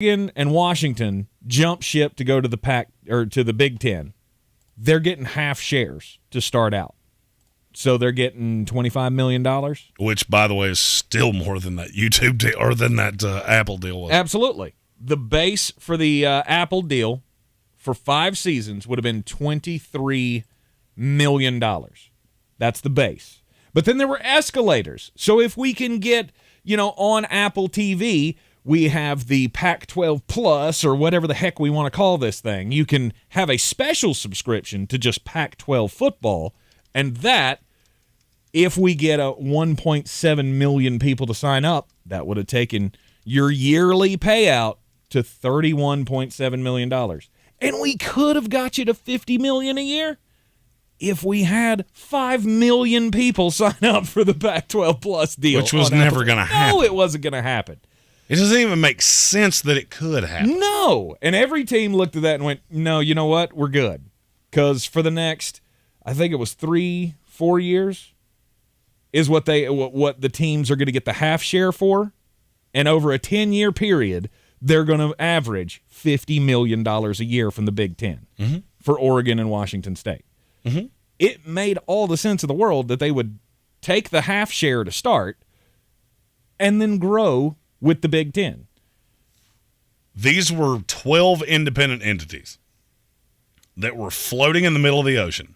Oregon and Washington jump ship to go to the Pac or to the Big Ten, they're getting half shares to start out. So they're getting $25 million. Which, by the way, is still more than that YouTube deal or than that Apple deal was. Absolutely. The base for the Apple deal for 5 seasons would have been $23 million. That's the base. But then there were escalators. So if we can get, on Apple TV, we have the Pac-12 Plus or whatever the heck we want to call this thing. You can have a special subscription to just Pac-12 football, and that, if we get a 1.7 million people to sign up, that would have taken your yearly payout to $31.7 million. And we could have got you to $50 million a year if we had 5 million people sign up for the Pac-12 Plus deal. Which was never going to happen. No, it wasn't going to happen. It doesn't even make sense that it could happen. No. And every team looked at that and went, no, you know what? We're good. Because for the next, I think it was 3-4 years, is what the teams are going to get the half share for. And over a 10-year period, they're going to average $50 million a year from the Big Ten for Oregon and Washington State. Mm-hmm. It made all the sense of the world that they would take the half share to start and then grow with the Big Ten. These were 12 independent entities that were floating in the middle of the ocean,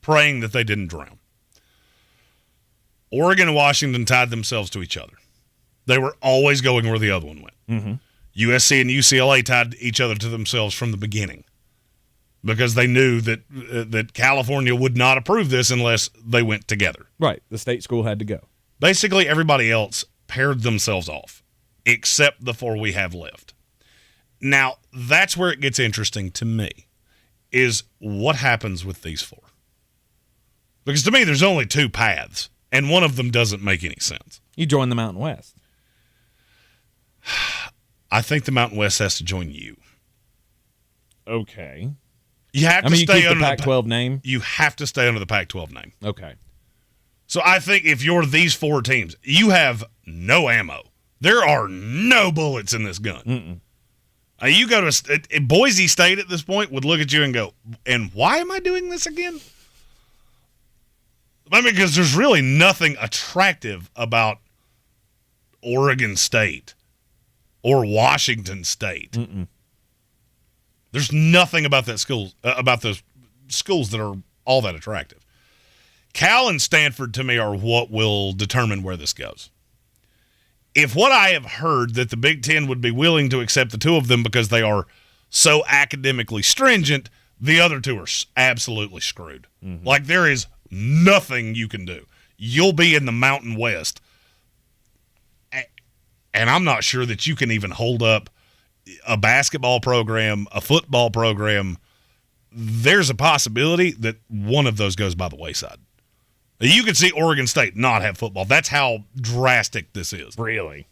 praying that they didn't drown. Oregon and Washington tied themselves to each other. They were always going where the other one went. Mm-hmm. USC and UCLA tied each other to themselves from the beginning because they knew that California would not approve this unless they went together. Right. The state school had to go. Basically, everybody else paired themselves off, except the 4 we have left. Now, that's where it gets interesting to me, is what happens with these 4. Because to me, there's only 2 paths, and one of them doesn't make any sense. You join the Mountain West. I think the Mountain West has to join you. Okay. You have to stay under the Pac-12 name? You have to stay under the Pac-12 name. Okay. So I think if you're these 4 teams, you have no ammo. There are no bullets in this gun. You go to Boise State at this point would look at you and go, and why am I doing this again? I mean, because there's really nothing attractive about Oregon State or Washington State. There's nothing about that school, about those schools that are all that attractive. Cal and Stanford, to me, are what will determine where this goes. If what I have heard that the Big Ten would be willing to accept the 2 of them because they are so academically stringent, the other 2 are absolutely screwed. Like, there is nothing you can do. You'll be in the Mountain West, and I'm not sure that you can even hold up a basketball program, a football program. There's a possibility that one of those goes by the wayside. You could see Oregon State not have football. That's how drastic this is. Really?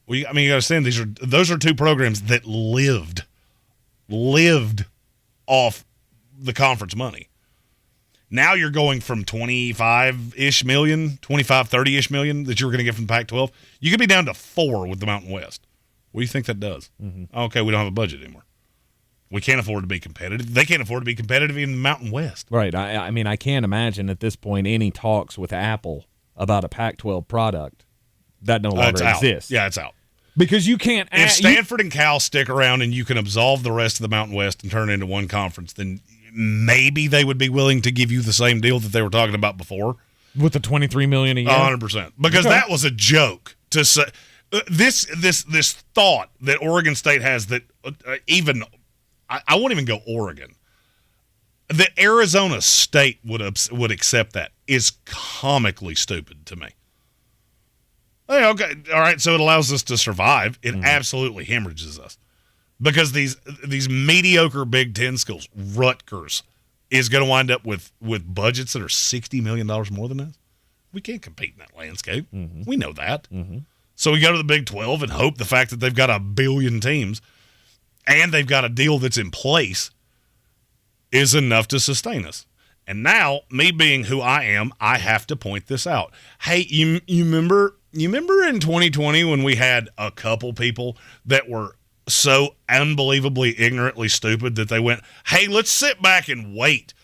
Well, you got to understand, those are 2 programs that lived off the conference money. Now you're going from 25-ish million, 25, 30-ish million that you were going to get from the Pac-12. You could be down to 4 with the Mountain West. What do you think that does? Okay, we don't have a budget anymore. We can't afford to be competitive. They can't afford to be competitive in the Mountain West. Right. I mean, I can't imagine at this point any talks with Apple about a Pac-12 product. That no longer exists. Yeah, it's out. Because you can't... If Stanford and Cal stick around and you can absolve the rest of the Mountain West and turn it into one conference, then maybe they would be willing to give you the same deal that they were talking about before. With the $23 million a year? 100%. Because that was a joke to say... This thought that Oregon State has that even... I won't even go Oregon. That Arizona State would accept that is comically stupid to me. Hey, okay, all right, so it allows us to survive. It absolutely hemorrhages us. Because these mediocre Big Ten schools, Rutgers, is going to wind up with budgets that are $60 million more than us. We can't compete in that landscape. We know that. So we go to the Big 12 and hope the fact that they've got 1 billion teams and they've got a deal that's in place is enough to sustain us. And now, me being who I am, I have to point this out. Hey, you remember You remember in 2020 when we had a couple people that were so unbelievably ignorantly stupid that they went, hey, let's sit back and wait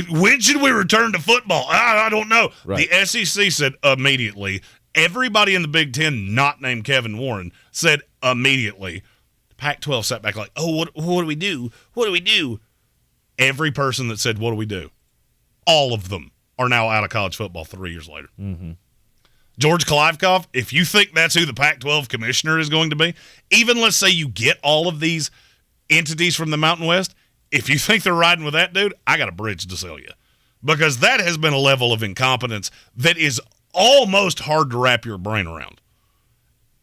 when should we return to football? I don't know. Right. The SEC said immediately. Everybody in the Big Ten, not named Kevin Warren, said immediately. Pac-12 sat back like, oh, what do we do? What do we do? Every person that said, what do we do? All of them are now out of college football 3 years later. Mm-hmm. George Kliavkoff, if you think that's who the Pac-12 commissioner is going to be, even let's say you get all of these entities from the Mountain West, if you think they're riding with that dude, I got a bridge to sell you. Because that has been a level of incompetence that is almost hard to wrap your brain around.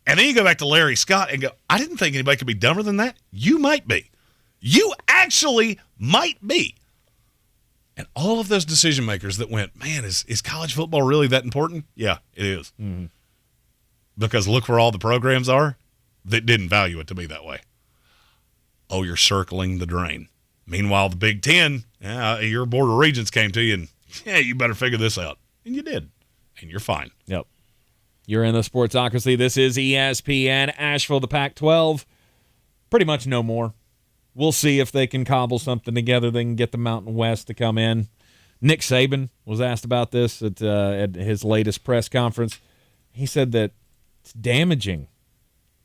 And then you go back to Larry Scott and go, I didn't think anybody could be dumber than that. You might be. You actually might be. And all of those decision makers that went, man, is college football really that important? Yeah, it is. Mm-hmm. Because look where all the programs are that didn't value it to be that way. Oh, you're circling the drain. Meanwhile, the Big Ten, your Board of Regents came to you and, you better figure this out. And you did. And you're fine. Yep. You're in the Sportsocracy. This is ESPN, Asheville, the Pac-12. Pretty much no more. We'll see if they can cobble something together. They can get the Mountain West to come in. Nick Saban was asked about this at his latest press conference. He said that it's damaging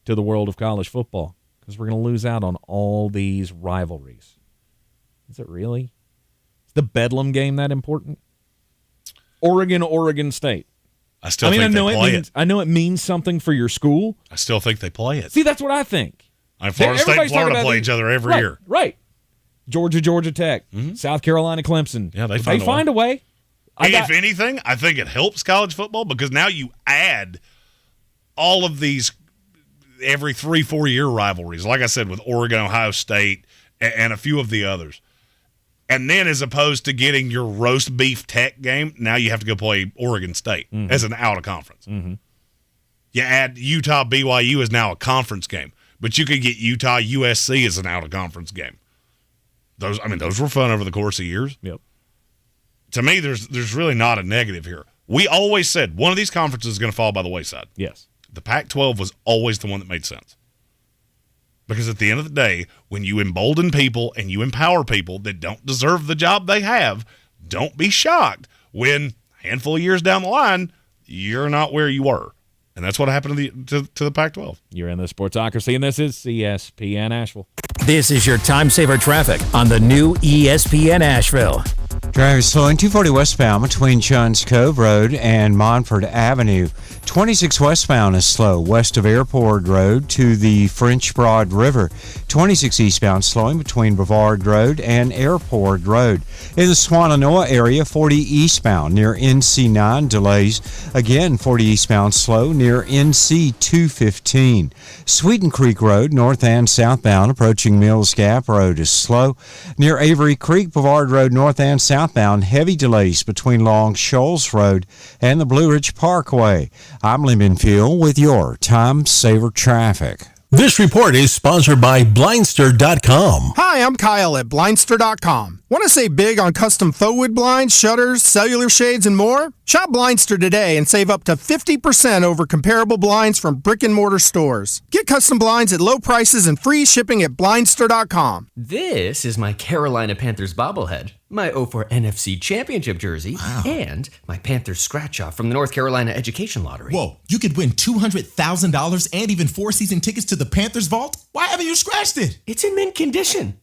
to the world of college football because we're going to lose out on all these rivalries. Is it really? Is the Bedlam game that important? Oregon State. I think they play it. I know it means something for your school. I still think they play it. See, that's what I think. Florida State and Florida play each other every year. Right. Georgia Tech, South Carolina, Clemson. Yeah, they find a way. If anything, I think it helps college football because now you add all of these every 3-4 year rivalries. Like I said, with Oregon, Ohio State, and a few of the others. And then as opposed to getting your roast beef Tech game, now you have to go play Oregon State as an out-of-conference. Mm-hmm. You add Utah BYU as now a conference game, but you could get Utah USC as an out-of-conference game. Those were fun over the course of years. Yep. To me, there's really not a negative here. We always said one of these conferences is going to fall by the wayside. Yes. The Pac-12 was always the one that made sense. Because at the end of the day, when you embolden people and you empower people that don't deserve the job they have, don't be shocked when a handful of years down the line, you're not where you were. And that's what happened to the Pac-12. You're in the Sportsocracy, and this is ESPN Asheville. This is your time saver traffic on the new ESPN Asheville. Drivers slowing 240 westbound between Johns Cove Road and Montford Avenue. 26 westbound is slow west of Airport Road to the French Broad River. 26 eastbound slowing between Brevard Road and Airport Road. In the Swannanoa area, 40 eastbound near NC9 delays. Again, 40 eastbound slow near NC 215. Sweeten Creek Road, north and southbound, approaching Mills Gap Road is slow. Near Avery Creek, Brevard Road, north and southbound, heavy delays between Long Shoals Road and the Blue Ridge Parkway. I'm Lee Minfield with your Time Saver Traffic. This report is sponsored by Blindster.com. Hi, I'm Kyle at Blindster.com. Want to save big on custom faux wood blinds, shutters, cellular shades, and more? Shop Blindster today and save up to 50% over comparable blinds from brick-and-mortar stores. Get custom blinds at low prices and free shipping at Blindster.com. This is my Carolina Panthers bobblehead, my 04 NFC Championship jersey, and my Panthers scratch-off from the North Carolina Education Lottery. Whoa, you could win $200,000 and even 4 season tickets to the Panthers Vault? Why haven't you scratched it? It's in mint condition.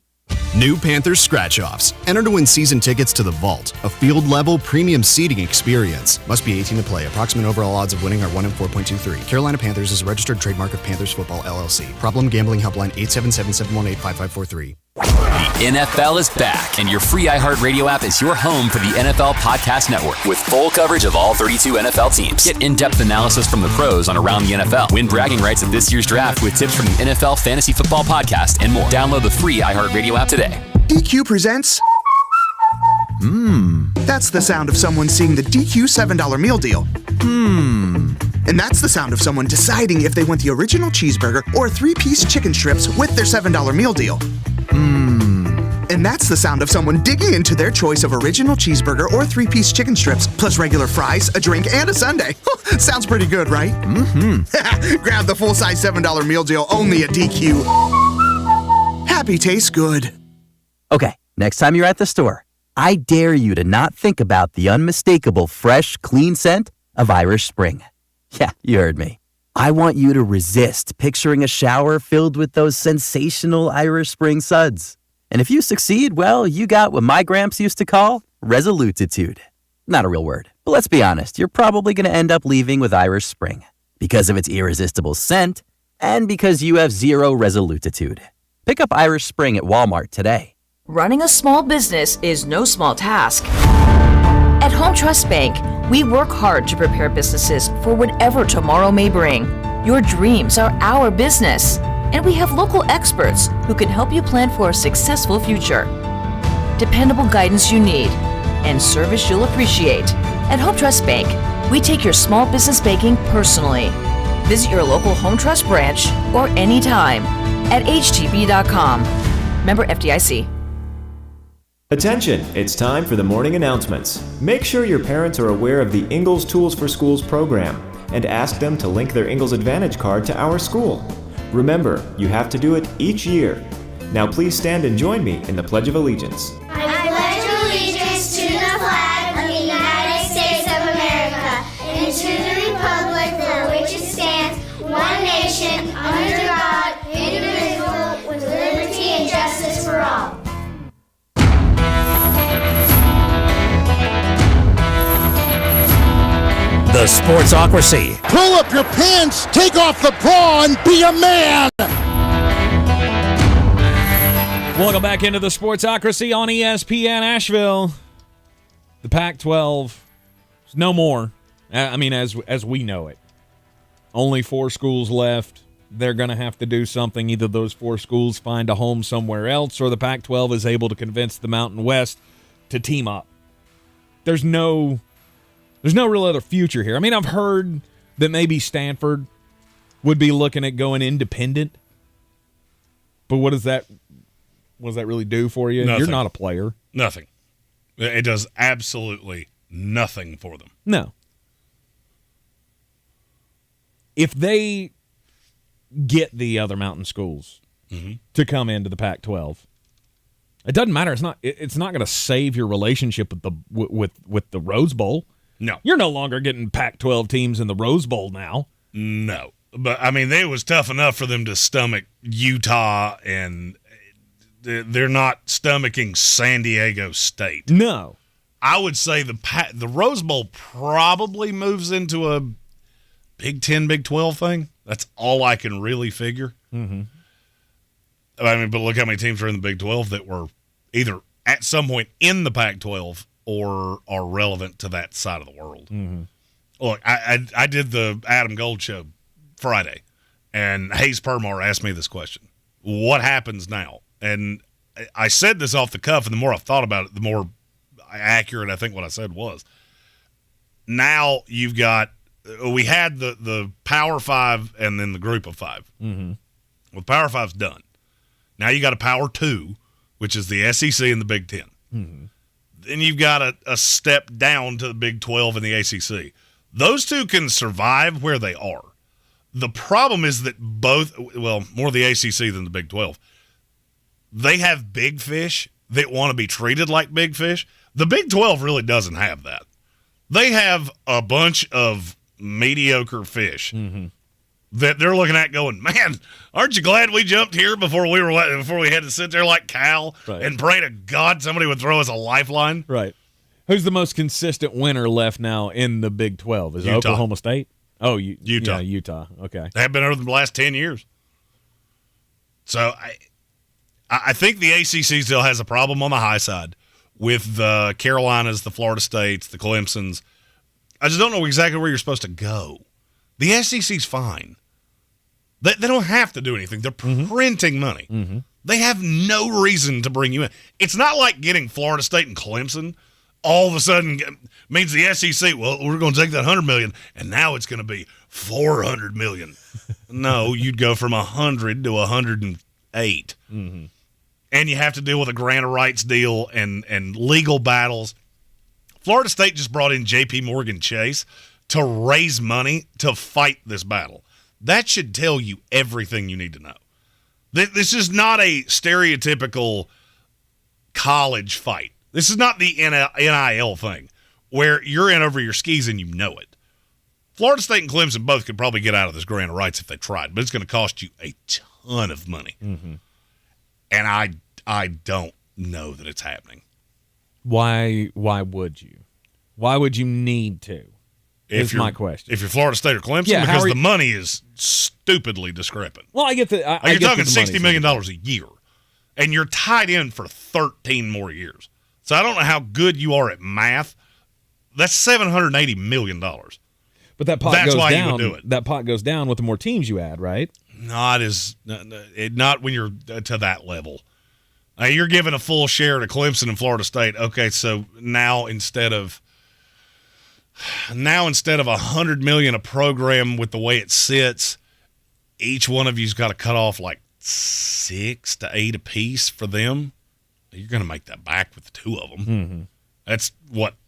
New Panthers Scratch-Offs. Enter to win season tickets to the Vault, a field-level premium seating experience. Must be 18 to play. Approximate overall odds of winning are 1 in 4.23. Carolina Panthers is a registered trademark of Panthers Football, LLC. Problem Gambling Helpline 877-718-5543. The NFL is back, and your free iHeartRadio app is your home for the NFL Podcast Network with full coverage of all 32 NFL teams. Get in-depth analysis from the pros on around the NFL. Win bragging rights at this year's draft with tips from the NFL Fantasy Football Podcast and more. Download the free iHeartRadio app today. DQ presents... That's the sound of someone seeing the DQ $7 meal deal. And that's the sound of someone deciding if they want the original cheeseburger or 3-piece chicken strips with their $7 meal deal. And that's the sound of someone digging into their choice of original cheeseburger or 3-piece chicken strips, plus regular fries, a drink, and a sundae. Sounds pretty good, right? Mm-hmm. Grab the full-size $7 meal deal only at DQ. Happy tastes good. Okay, next time you're at the store, I dare you to not think about the unmistakable fresh, clean scent of Irish Spring. Yeah, you heard me. I want you to resist picturing a shower filled with those sensational Irish Spring suds. And if you succeed, well, you got what my gramps used to call resolutitude. Not a real word, but let's be honest, you're probably going to end up leaving with Irish Spring because of its irresistible scent and because you have zero resolutitude. Pick up Irish Spring at Walmart today. Running a small business is no small task. At Home Trust Bank, we work hard to prepare businesses for whatever tomorrow may bring. Your dreams are our business, and we have local experts who can help you plan for a successful future. Dependable guidance you need and service you'll appreciate. At Home Trust Bank, we take your small business banking personally. Visit your local Home Trust branch or anytime at htb.com. Member FDIC. Attention, it's time for the morning announcements. Make sure your parents are aware of the Ingalls Tools for Schools program and ask them to link their Ingalls Advantage card to our school. Remember, you have to do it each year. Now please stand and join me in the Pledge of Allegiance. I pledge allegiance to the flag of the United States of America and to the republic for which it stands, one nation, under God, indivisible, with liberty and justice for all. The Sportsocracy. Pull up your pants, take off the bra, and be a man! Welcome back into the Sportsocracy on ESPN Asheville. The Pac-12 is no more. I mean, as we know it. Only 4 schools left. They're going to have to do something. Either those 4 schools find a home somewhere else, or the Pac-12 is able to convince the Mountain West to team up. There's no real other future here. I mean, I've heard that maybe Stanford would be looking at going independent. But what does that really do for you? Nothing. You're not a player. Nothing. It does absolutely nothing for them. No. If they get the other mountain schools to come into the Pac-12, it doesn't matter. It's not going to save your relationship with the Rose Bowl. No. You're no longer getting Pac-12 teams in the Rose Bowl now. No. But, I mean, it was tough enough for them to stomach Utah, and they're not stomaching San Diego State. No. I would say the Rose Bowl probably moves into a Big 10, Big 12 thing. That's all I can really figure. Mm-hmm. I mean, but look how many teams are in the Big 12 that were either at some point in the Pac-12 or are relevant to that side of the world. Mm-hmm. Look, I did the Adam Gold show Friday, and Hayes Permar asked me this question. What happens now? And I said this off the cuff, and the more I've thought about it, the more accurate I think what I said was. Now you've got – we had the Power 5 and then the Group of 5. Mm-hmm. Well, Power 5's done. Now you got a Power 2, which is the SEC and the Big 10. Mm-hmm. Then you've got a step down to the Big 12 and the ACC. Those two can survive where they are. The problem is that both, well, more the ACC than the Big 12, they have big fish that want to be treated like big fish. The Big 12 really doesn't have that. They have a bunch of mediocre fish that they're looking at going, man, aren't you glad we jumped here before we had to sit there like Cal and pray to God somebody would throw us a lifeline? Right. Who's the most consistent winner left now in the Big 12? Is it Utah. Oklahoma State? Oh, Utah. Yeah, Utah. Okay. They have been over the last 10 years. So I think the ACC still has a problem on the high side with the Carolinas, the Florida States, the Clemsons. I just don't know exactly where you're supposed to go. The SEC's fine. They don't have to do anything. They're printing money. Mm-hmm. They have no reason to bring you in. It's not like getting Florida State and Clemson all of a sudden means the SEC, well, we're going to take that $100 million, and now it's going to be $400 million. No, you'd go from 100 to 108. Mm-hmm. and you have to deal with a grant of rights deal and legal battles. Florida State just brought in J.P. Morgan Chase to raise money to fight this battle. That should tell you everything you need to know. This is not a stereotypical college fight. This is not the NIL thing where you're in over your skis and you know it. Florida State and Clemson both could probably get out of this grant of rights if they tried, but it's going to cost you a ton of money. Mm-hmm. And I don't know that it's happening. Why would you? Why would you need to? Is my question. If you're Florida State or Clemson, because the money is stupidly discrepant. Well, I get that. You're talking $60 million a year, and you're tied in for 13 more years. So I don't know how good you are at math. That's $780 million. But that pot That's goes why down. you would do it. That pot goes down with the more teams you add, right? Not when you're to that level. You're giving a full share to Clemson and Florida State. Okay, so now instead of $100 million a program with the way it sits, each one of you's got to cut off like 6 to 8 apiece for them. You're going to make that back with the two of them. Mm-hmm. That's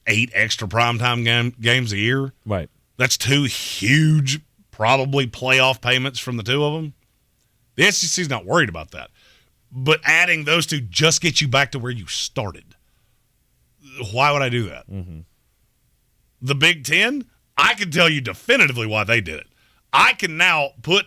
8 extra primetime games a year. Right. That's 2 huge, probably playoff payments from the two of them. The SEC's not worried about that. But adding those 2 just gets you back to where you started. Why would I do that? Mm-hmm. The Big Ten, I can tell you definitively why they did it. I can now put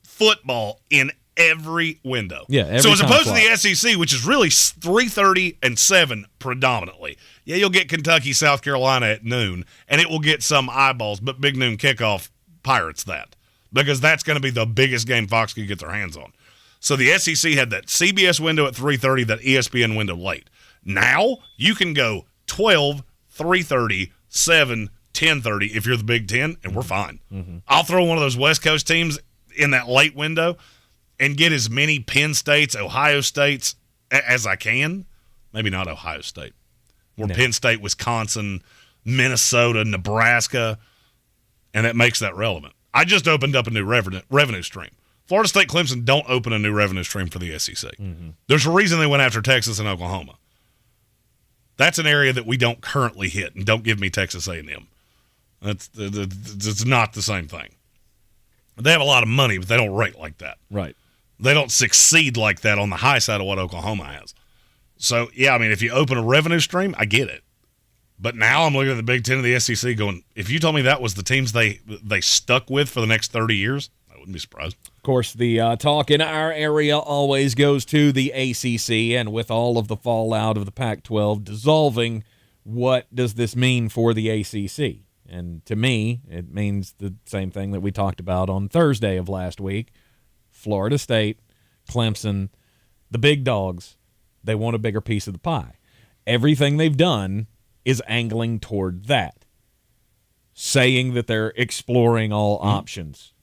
football in every window. Yeah, so as opposed to the SEC, which is really 3:30 and 7 predominantly. Yeah, you'll get Kentucky, South Carolina at noon, and it will get some eyeballs, but Big Noon Kickoff pirates that because that's going to be the biggest game Fox can get their hands on. So the SEC had that CBS window at 3:30, that ESPN window late. Now you can go 12, 3:30, 7, 10:30 if you're the Big Ten, and we're fine. Mm-hmm. I'll throw one of those West Coast teams in that late window and get as many Penn States, Ohio States as I can. Maybe not Ohio State. Or Penn State, Wisconsin, Minnesota, Nebraska, and that makes that relevant. I just opened up a new revenue stream. Florida State, Clemson don't open a new revenue stream for the SEC. Mm-hmm. There's a reason they went after Texas and Oklahoma. That's an area that we don't currently hit, and don't give me Texas A&M. It's not the same thing. They have a lot of money, but they don't rate like that. Right. They don't succeed like that on the high side of what Oklahoma has. So, yeah, I mean, if you open a revenue stream, I get it. But now I'm looking at the Big Ten and the SEC going, if you told me that was the teams they stuck with for the next 30 years, I wouldn't be surprised. Of course, the talk in our area always goes to the ACC, and with all of the fallout of the Pac-12 dissolving, what does this mean for the ACC? And to me, it means the same thing that we talked about on Thursday of last week. Florida State, Clemson, the big dogs, they want a bigger piece of the pie. Everything they've done is angling toward that, saying that they're exploring all options,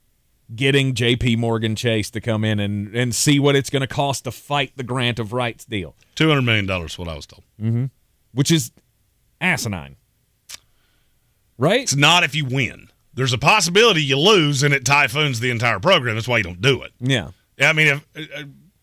getting J.P. Morgan Chase to come in and see what it's going to cost to fight the grant of rights deal. $200 million is what I was told. Mm-hmm. Which is asinine. Right? It's not if you win. There's a possibility you lose and it typhoons the entire program. That's why you don't do it. Yeah. I mean,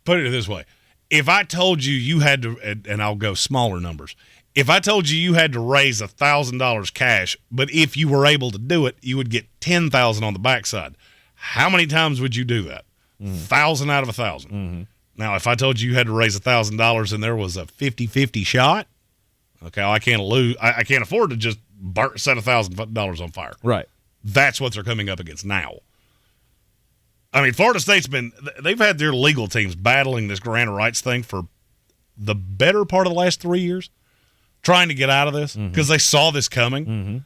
put it this way. If I told you had to, and I'll go smaller numbers, if I told you had to raise $1,000 cash, but if you were able to do it, you would get $10,000 on the backside. How many times would you do that? 1,000 out of 1,000. Mm-hmm. Now, if I told you had to raise $1,000 and there was a 50-50 shot, okay, I can't lose. I can't afford to just set $1,000 on fire. Right. That's what they're coming up against now. I mean, Florida State's they've had their legal teams battling this grant of rights thing for the better part of the last 3 years, trying to get out of this because they saw this coming. Mm-hmm.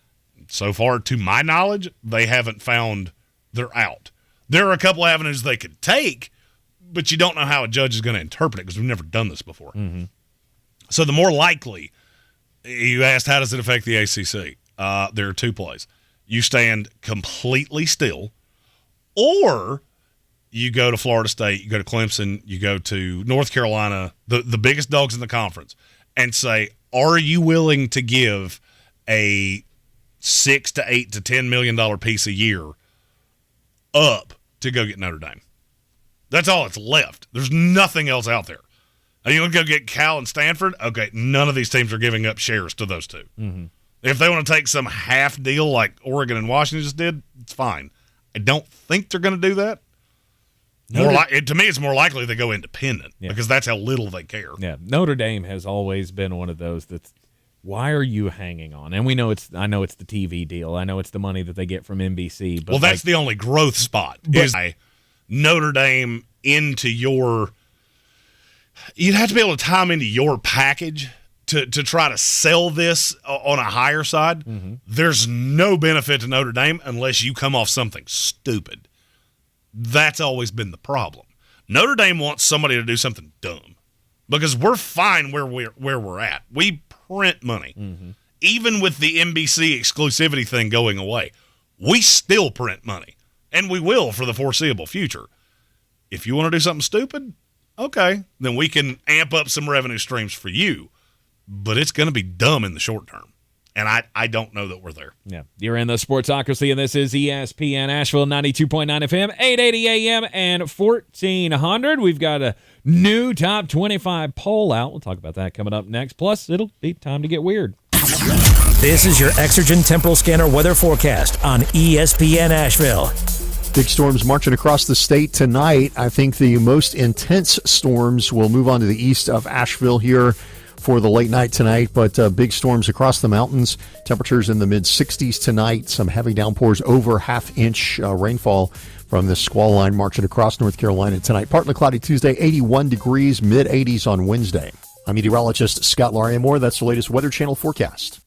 So far, to my knowledge, they haven't found they're out. There are a couple avenues they could take, but you don't know how a judge is going to interpret it because we've never done this before. Mm-hmm. So the more likely, you asked how does it affect the ACC? There are 2 plays. You stand completely still, or you go to Florida State, you go to Clemson, you go to North Carolina, the biggest dogs in the conference, and say, are you willing to give a $6 to $8 to $10 million piece a year up to go get Notre Dame? That's all that's left. There's nothing else out there. And you want to go get Cal and Stanford? Okay, none of these teams are giving up shares to those two. Mm-hmm. If they want to take some half deal like Oregon and Washington just did, it's fine. I don't think they're going to do that. To me, it's more likely they go independent because that's how little they care. Yeah, Notre Dame has always been one of those that's, why are you hanging on? And I know it's the TV deal. I know it's the money that they get from NBC. But that's the only growth spot. Is Notre Dame into your – you'd have to be able to tie them into your package to try to sell this on a higher side. Mm-hmm. There's no benefit to Notre Dame unless you come off something stupid. That's always been the problem. Notre Dame wants somebody to do something dumb because we're fine where we're at. We print money. Mm-hmm. Even with the NBC exclusivity thing going away, we still print money, and we will for the foreseeable future. If you want to do something stupid, okay, then we can amp up some revenue streams for you, but it's going to be dumb in the short term. And I don't know that we're there. Yeah. You're in the Sportsocracy, and this is ESPN Asheville, 92.9 FM, 880 AM, and 1400. We've got a new top 25 poll out. We'll talk about that coming up next. Plus, it'll be time to get weird. This is your Exergen Temporal Scanner weather forecast on ESPN Asheville. Big storms marching across the state tonight. I think the most intense storms will move on to the east of Asheville here for the late night tonight, but big storms across the mountains. Temperatures in the mid-60s tonight. Some heavy downpours, over half-inch rainfall from the squall line marching across North Carolina tonight. Partly cloudy Tuesday, 81 degrees, mid-80s on Wednesday. I'm meteorologist Scott Lauriamore. That's the latest Weather Channel forecast.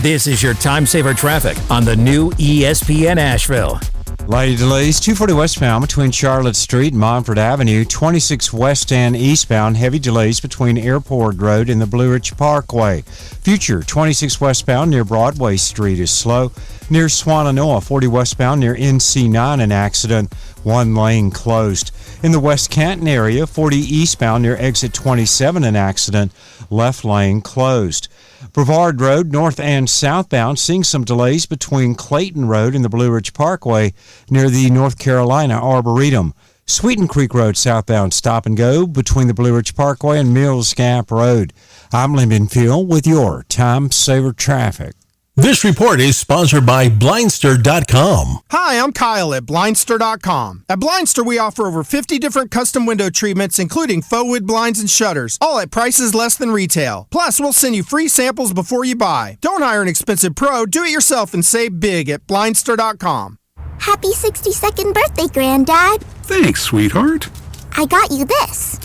This is your time saver traffic on the new ESPN Asheville. Light delays, 240 westbound between Charlotte Street and Montford Avenue, 26 west and eastbound, heavy delays between Airport Road and the Blue Ridge Parkway. Future, 26 westbound near Broadway Street is slow. Near Swannanoa, 40 westbound near NC9, an accident, one lane closed. In the West Canton area, 40 eastbound near exit 27, an accident, left lane closed. Brevard Road, north and southbound, seeing some delays between Clayton Road and the Blue Ridge Parkway near the North Carolina Arboretum. Sweeten Creek Road, southbound, stop and go between the Blue Ridge Parkway and Mills Gap Road. I'm Lyndon Field with your Time Saver Traffic. This report is sponsored by Blindster.com. Hi, I'm Kyle at Blindster.com. At Blindster, we offer over 50 different custom window treatments, including faux wood blinds and shutters, all at prices less than retail. Plus, we'll send you free samples before you buy. Don't hire an expensive pro. Do it yourself and save big at Blindster.com. Happy 62nd birthday, Granddad. Thanks, sweetheart. I got you this.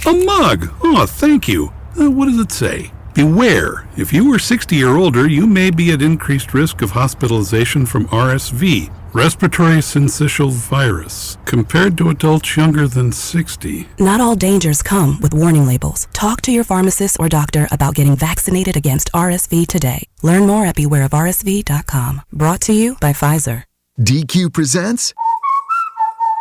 A mug. Oh, thank you. What does it say? Beware, if you are 60 or older, you may be at increased risk of hospitalization from RSV, respiratory syncytial virus, compared to adults younger than 60. Not all dangers come with warning labels. Talk to your pharmacist or doctor about getting vaccinated against RSV today. Learn more at bewareofrsv.com. Brought to you by Pfizer. DQ presents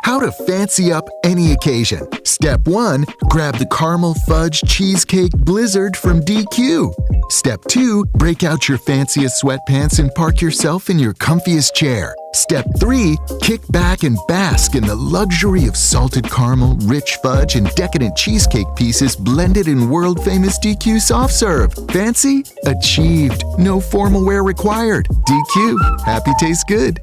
How to Fancy Up Any Occasion. Step 1, grab the Caramel Fudge Cheesecake Blizzard from DQ. Step 2, break out your fanciest sweatpants and park yourself in your comfiest chair. Step 3, kick back and bask in the luxury of salted caramel, rich fudge, and decadent cheesecake pieces blended in world-famous DQ soft serve. Fancy? Achieved. No formal wear required. DQ. Happy tastes good.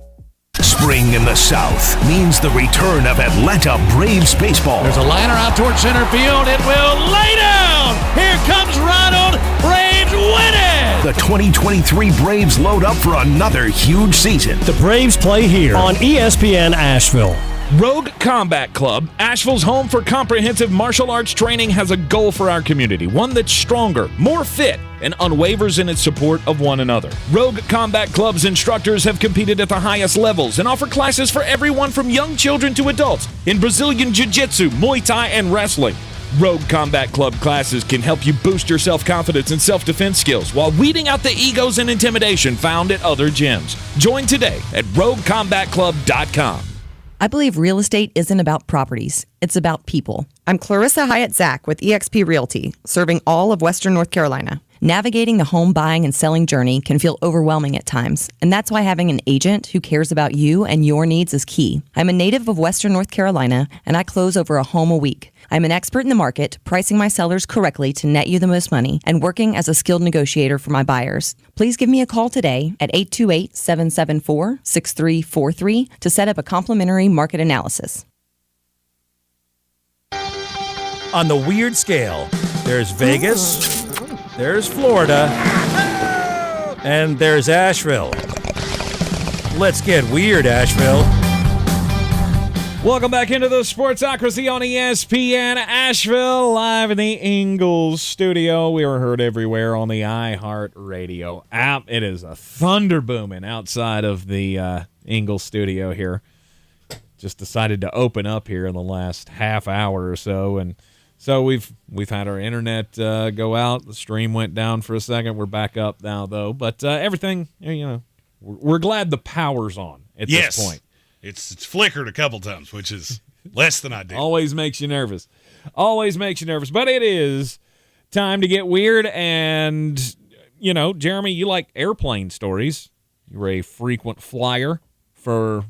Spring in the South means the return of Atlanta Braves baseball. There's a liner out towards center field. It will lay down. Here comes Ronald. Braves win it. The 2023 Braves load up for another huge season. The Braves play here on ESPN Asheville. Rogue Combat Club, Asheville's home for comprehensive martial arts training, has a goal for our community, one that's stronger, more fit, and unwavers in its support of one another. Rogue Combat Club's instructors have competed at the highest levels and offer classes for everyone from young children to adults in Brazilian Jiu-Jitsu, Muay Thai, and wrestling. Rogue Combat Club classes can help you boost your self-confidence and self-defense skills while weeding out the egos and intimidation found at other gyms. Join today at roguecombatclub.com. I believe real estate isn't about properties. It's about people. I'm Clarissa Hyatt Zach with eXp Realty, serving all of Western North Carolina. Navigating the home buying and selling journey can feel overwhelming at times, and that's why having an agent who cares about you and your needs is key. I'm a native of Western North Carolina, and I close over a home a week. I'm an expert in the market, pricing my sellers correctly to net you the most money, and working as a skilled negotiator for my buyers. Please give me a call today at 828-774-6343 to set up a complimentary market analysis. On the weird scale, there's Vegas, there's Florida, and there's Asheville. Let's get weird, Asheville. Welcome back into the Sportsocracy on ESPN Asheville, live in the Ingles studio. We are heard everywhere on the iHeartRadio app. It is a thunder booming outside of the Ingles studio here. Just decided to open up here in the last half hour or so, and so we've had our internet go out. The stream went down for a second. We're back up now, though. But everything, we're glad the power's on at this point. It's flickered a couple times, which is less than ideal. Always makes you nervous. Always makes you nervous. But it is time to get weird. And, Jeremy, you like airplane stories. You're a frequent flyer for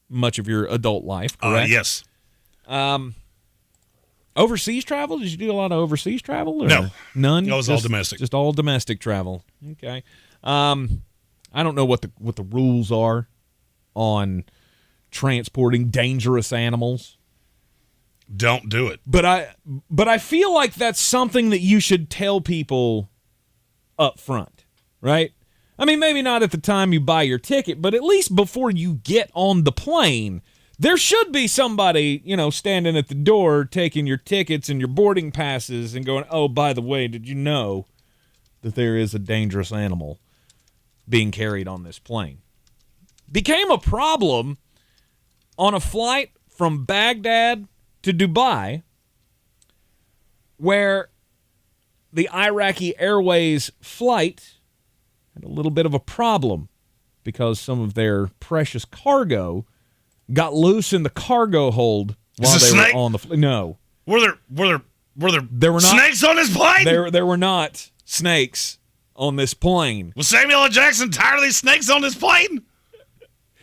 much of your adult life, correct? Yes. Overseas travel? Did you do a lot of overseas travel? Or no. None? No, it was all domestic. Just all domestic travel. Okay. I don't know what the rules are on transporting dangerous animals. Don't do it. But I feel like that's something that you should tell people up front, right? I mean, maybe not at the time you buy your ticket, but at least before you get on the plane, there should be somebody, standing at the door taking your tickets and your boarding passes and going, oh, by the way, did you know that there is a dangerous animal being carried on this plane? Became a problem on a flight from Baghdad to Dubai, where the Iraqi Airways flight had a little bit of a problem because some of their precious cargo got loose in the cargo hold while they were on the flight. No. Were there were not snakes on this plane? There were not snakes on this plane. Was Samuel L. Jackson tired of these snakes on this plane?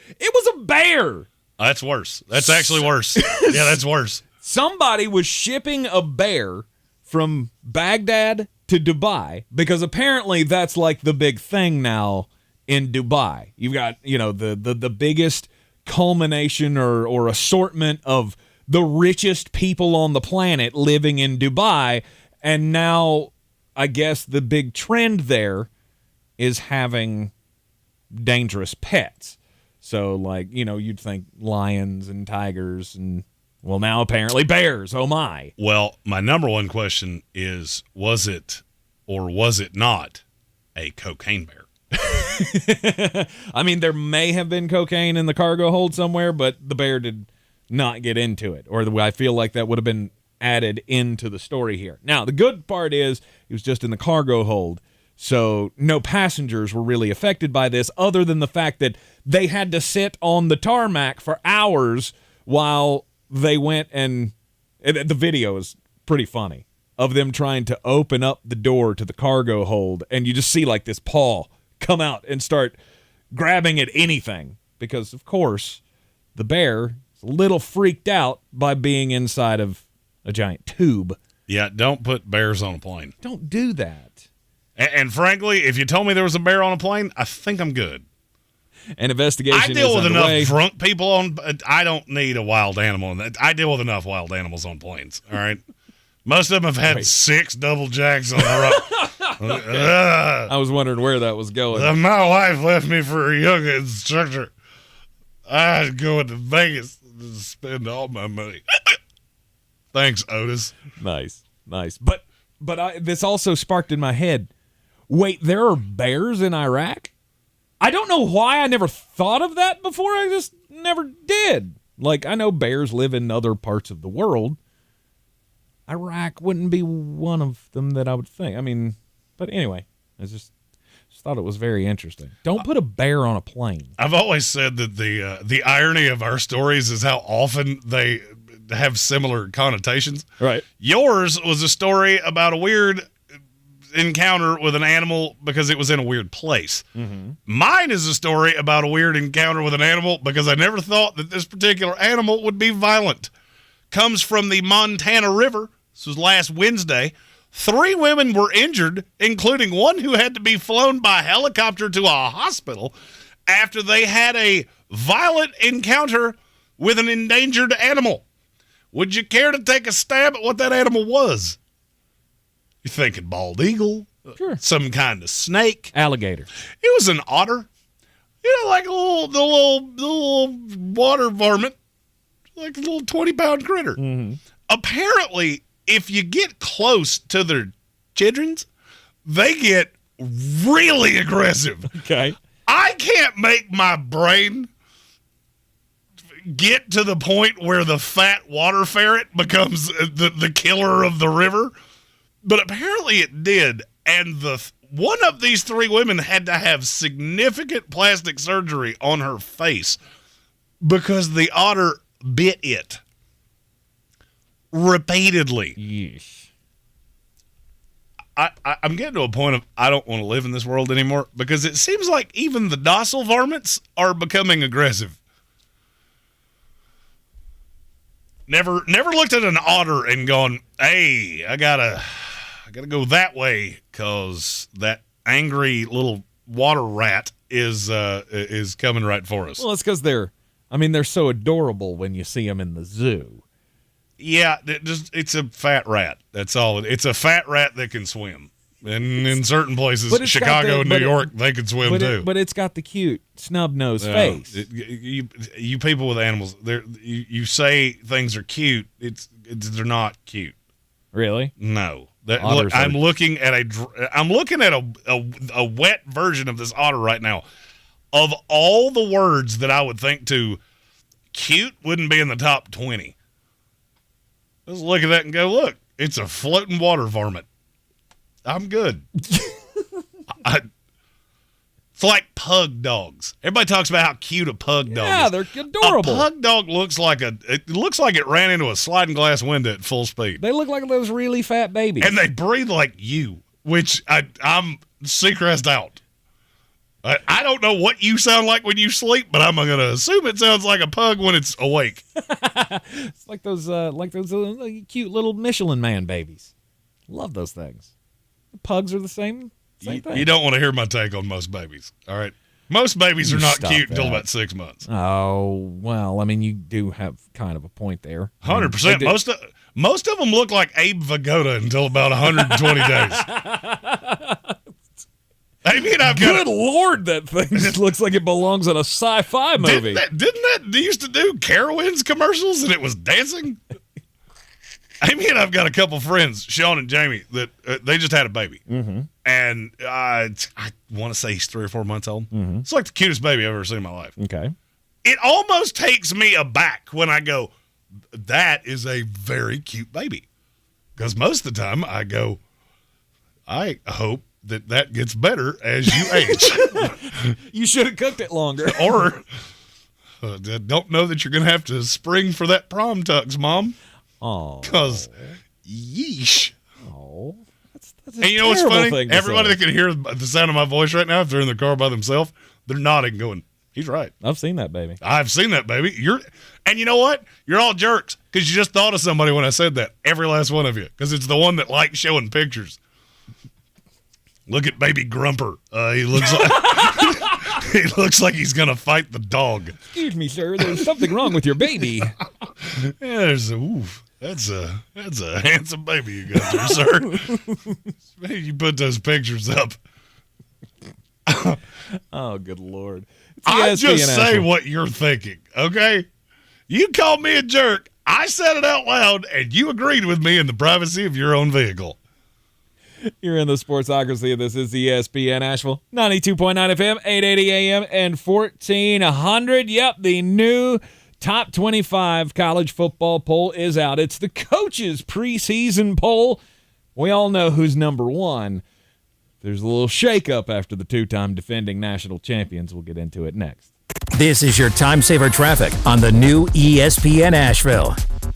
It was a bear. That's worse. That's actually worse. Yeah, that's worse. Somebody was shipping a bear from Baghdad to Dubai because apparently that's like the big thing now in Dubai. You've got, the biggest culmination or assortment of the richest people on the planet living in Dubai, and now I guess the big trend there is having dangerous pets. So, you'd think lions and tigers and, well, now apparently bears. Oh, my. Well, my number one question is, was it or was it not a cocaine bear? I mean, there may have been cocaine in the cargo hold somewhere, but the bear did not get into it. Or I feel like that would have been added into the story here. Now, the good part is it was just in the cargo hold. So no passengers were really affected by this other than the fact that they had to sit on the tarmac for hours while they went and the video is pretty funny of them trying to open up the door to the cargo hold, and you just see like this paw come out and start grabbing at anything because, of course, the bear is a little freaked out by being inside of a giant tube. Yeah, don't put bears on a plane. Don't do that. And frankly, if you told me there was a bear on a plane, I think I'm good. An investigation is I deal with underway. enough drunk people on. I don't need a wild animal. I deal with enough wild animals on planes. All right, most of them have had 6 double jacks on the road. I was wondering where that was going. My wife left me for a yoga instructor. I'd go to Vegas to spend all my money. Thanks, Otis. Nice. But this also sparked in my head. Wait, there are bears in Iraq? I don't know why I never thought of that before. I just never did. I know bears live in other parts of the world. Iraq wouldn't be one of them that I would think. I mean, but anyway, I just thought it was very interesting. Don't put a bear on a plane. I've always said that the irony of our stories is how often they have similar connotations. Right. Yours was a story about a weird encounter with an animal because it was in a weird place. Mm-hmm. Mine is a story about a weird encounter with an animal because I never thought that this particular animal would be violent. Comes from the Montana River. This was last Wednesday. 3 women were injured, including one who had to be flown by helicopter to a hospital after they had a violent encounter with an endangered animal. Would you care to take a stab at what that animal was? You're thinking bald eagle, sure, some kind of snake, alligator. It was an otter, like the little water varmint, like a little 20-pound critter. Mm-hmm. Apparently, if you get close to their childrens, they get really aggressive. Okay, I can't make my brain get to the point where the fat water ferret becomes the killer of the river. But apparently it did, and one of these 3 women had to have significant plastic surgery on her face because the otter bit it repeatedly. Yeesh. I'm getting to a point of I don't want to live in this world anymore because it seems like even the docile varmints are becoming aggressive. Never looked at an otter and gone, hey, I gotta go that way because that angry little water rat is coming right for us. Well, it's because they're so adorable when you see them in the zoo. Yeah, it's a fat rat. That's all. It's a fat rat that can swim. And in certain places, Chicago and New York, they can swim too. But it's got the cute snub-nosed face. You people with animals, you say things are cute. They're not cute. Really? No. I'm looking at a wet version of this otter right now. Of all the words that I would think to, cute wouldn't be in the top 20. Let's look at that and go, look, it's a floating water varmint. I'm good. It's like pug dogs. Everybody talks about how cute a pug dog is. Yeah, they're adorable. A pug dog looks like it ran into a sliding glass window at full speed. They look like those really fat babies. And they breathe like you, which I'm Seacrest out. I don't know what you sound like when you sleep, but I'm going to assume it sounds like a pug when it's awake. It's like those cute little Michelin Man babies. Love those things. Pugs are the same thing. You don't want to hear my take on most babies, all right? Most babies are not cute until about 6 months. Oh, well, you do have kind of a point there. 100%. Most of them look like Abe Vigoda until about 120 days. Good Lord, that thing just looks like it belongs in a sci-fi movie. Didn't that used to do Carowinds commercials and it was dancing? Amy and I've got a couple friends, Sean and Jamie, that they just had a baby. Mm-hmm. And I want to say he's 3 or 4 months old. Mm-hmm. It's like the cutest baby I've ever seen in my life. Okay. It almost takes me aback when I go, that is a very cute baby. Because most of the time I go, I hope that gets better as you age. You should have cooked it longer. Or don't know that you're going to have to spring for that prom tux, Mom. Oh. Because, yeesh. Oh. That's and you know what's funny? Everybody that can hear the sound of my voice right now, if they're in the car by themselves, they're nodding going, he's right. I've seen that baby. I've seen that baby. And you know what? You're all jerks because you just thought of somebody when I said that. Every last one of you. Because it's the one that likes showing pictures. Look at baby Grumper. He looks like he's gonna fight the dog. Excuse me, sir. There's something wrong with your baby. Yeah, that's a handsome baby you got there, sir. Maybe you put those pictures up. Oh, good Lord! I just say what you're thinking, okay? You called me a jerk. I said it out loud, and you agreed with me in the privacy of your own vehicle. You're in the Sportsocracy. This is ESPN Asheville, 92.9 FM, 880 AM, and 1400. Yep, the new Top 25 college football poll is out. It's the coaches' preseason poll. We all know who's number one. There's a little shakeup after the two-time defending national champions. We'll get into it next. This is your time saver traffic on the new ESPN Asheville.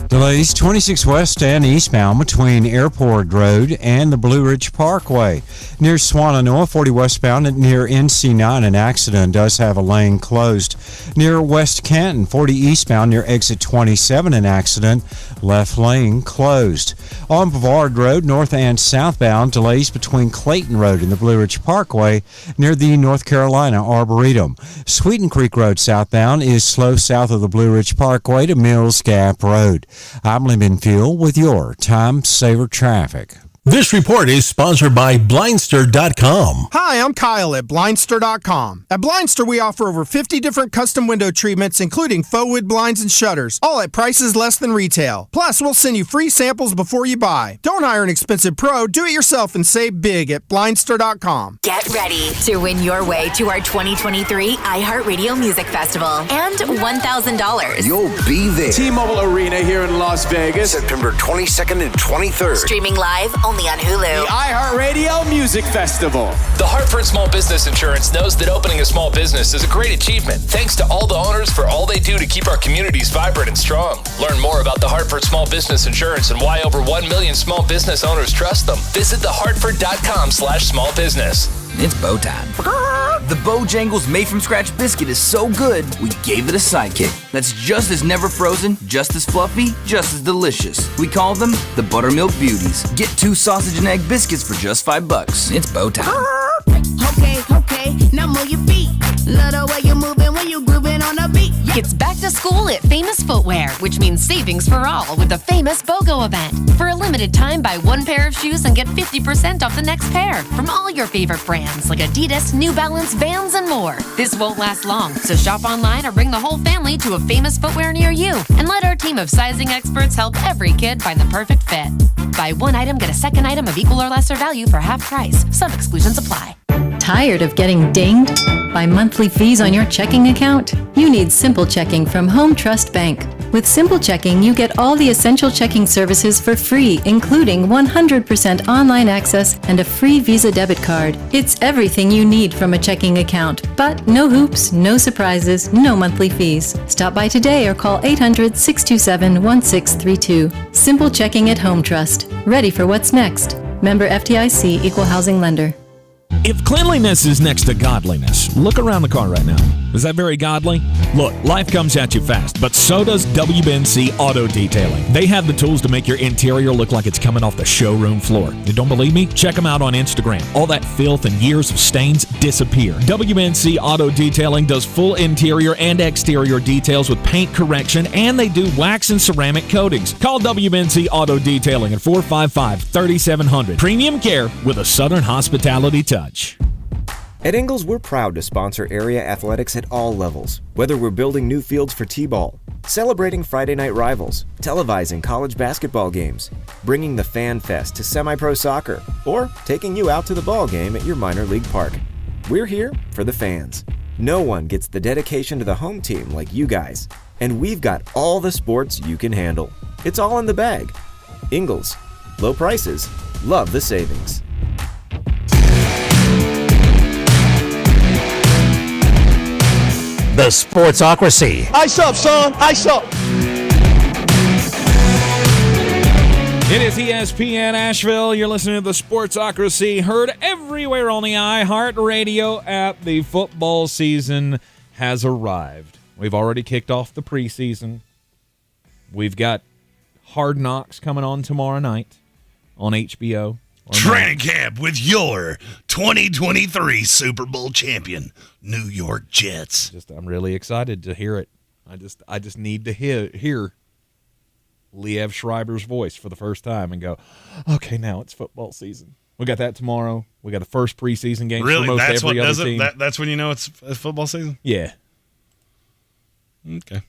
Delays 26 west and eastbound between Airport Road and the Blue Ridge Parkway. Near Swannanoa, 40 westbound near NC9, an accident does have a lane closed. Near West Canton, 40 eastbound near exit 27, an accident, left lane closed. On Brevard Road, north and southbound, delays between Clayton Road and the Blue Ridge Parkway near the North Carolina Arboretum. Sweeten Creek Road southbound is slow south of the Blue Ridge Parkway to Mills Gap Road. I'm Lemon Fuel with your Time Saver Traffic. This report is sponsored by Blindster.com. Hi, I'm Kyle at Blindster.com. At Blindster, we offer over 50 different custom window treatments, including faux wood blinds and shutters, all at prices less than retail. Plus, we'll send you free samples before you buy. Don't hire an expensive pro. Do it yourself and save big at Blindster.com. Get ready to win your way to our 2023 iHeartRadio Music Festival and $1,000. You'll be there. T-Mobile Arena here in Las Vegas. September 22nd and 23rd. Streaming live only on Hulu. The iHeartRadio Music Festival. The Hartford Small Business Insurance knows that opening a small business is a great achievement. Thanks to all the owners for all they do to keep our communities vibrant and strong. Learn more about the Hartford Small Business Insurance and why over 1 million small business owners trust them. Visit thehartford.com/smallbusiness. It's bow time. The Bojangles made from scratch biscuit is so good, we gave it a sidekick. That's just as never frozen, just as fluffy, just as delicious. We call them the Buttermilk Beauties. Get 2 sausage and egg biscuits for just $5. It's bow time. Okay, now move your feet. Love the way you're moving when you're grooving on the beat. It's back to school at Famous Footwear, which means savings for all with the famous BOGO event. For a limited time, buy 1 pair of shoes and get 50% off the next pair from all your favorite brands like Adidas, New Balance, Vans, and more. This won't last long, so shop online or bring the whole family to a Famous Footwear near you and let our team of sizing experts help every kid find the perfect fit. Buy 1 item, get a second item of equal or lesser value for half price. Some exclusions apply. Tired of getting dinged by monthly fees on your checking account? You need Simple Checking from Home Trust Bank. With Simple Checking, you get all the essential checking services for free, including 100% online access and a free Visa debit card. It's everything you need from a checking account, but no hoops, no surprises, no monthly fees. Stop by today or call 800-627-1632. Simple Checking at Home Trust. Ready for what's next. Member FDIC, Equal Housing Lender. If cleanliness is next to godliness, look around the car right now. Is that very godly? Look, life comes at you fast, but so does WBNC Auto Detailing. They have the tools to make your interior look like it's coming off the showroom floor. You don't believe me? Check them out on Instagram. All that filth and years of stains disappear. WBNC Auto Detailing does full interior and exterior details with paint correction, and they do wax and ceramic coatings. Call WBNC Auto Detailing at 455-3700. Premium care with a Southern hospitality touch. At Ingles, we're proud to sponsor area athletics at all levels. Whether we're building new fields for T-ball, celebrating Friday night rivals, televising college basketball games, bringing the Fan Fest to semi-pro soccer, or taking you out to the ball game at your minor league park. We're here for the fans. No one gets the dedication to the home team like you guys. And we've got all the sports you can handle. It's all in the bag. Ingles. Low prices. Love the savings. The Sportsocracy. Ice up, son. Ice up. It is ESPN Asheville. You're listening to the Sportsocracy, heard everywhere on the iHeartRadio app. The football season has arrived. We've already kicked off the preseason. We've got Hard Knocks coming on tomorrow night on HBO. Training camp with your 2023 Super Bowl champion, New York Jets. I'm really excited to hear it. I just need to hear Liev Schreiber's voice for the first time and go, okay, now it's football season. We got that tomorrow. We got the first preseason game. Really? For most That's every what other does team. it? That's when you know it's football season? Yeah. Okay.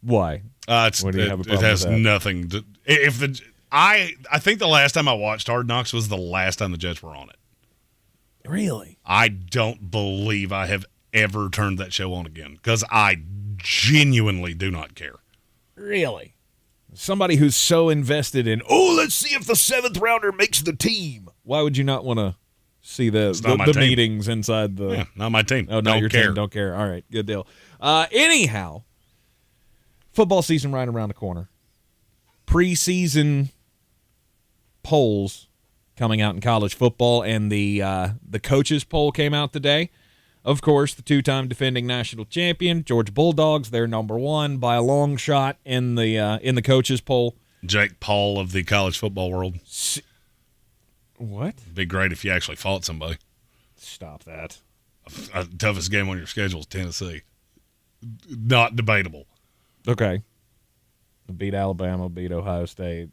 Why? What do you have a problem it has with that? Nothing to. If the I think the last time I watched Hard Knocks was the last time the Jets were on it. Really? I don't believe I have ever turned that show on again because I genuinely do not care. Really? Somebody who's so invested in, let's see if the 7th rounder makes the team. Why would you not want to see the meetings inside the... Yeah, not my team. Oh, not your team. Don't care. All right, good deal. Anyhow, Football season right around the corner. Preseason polls coming out in college football, and the coaches poll came out today. Of course, the two-time defending national champion, Georgia Bulldogs, they're number one by a long shot in the coaches poll. Jake Paul of the college football world. What? It'd be great if you actually fought somebody. Stop that. Toughest game on your schedule is Tennessee. Not debatable. Okay. Beat Alabama, beat Ohio State.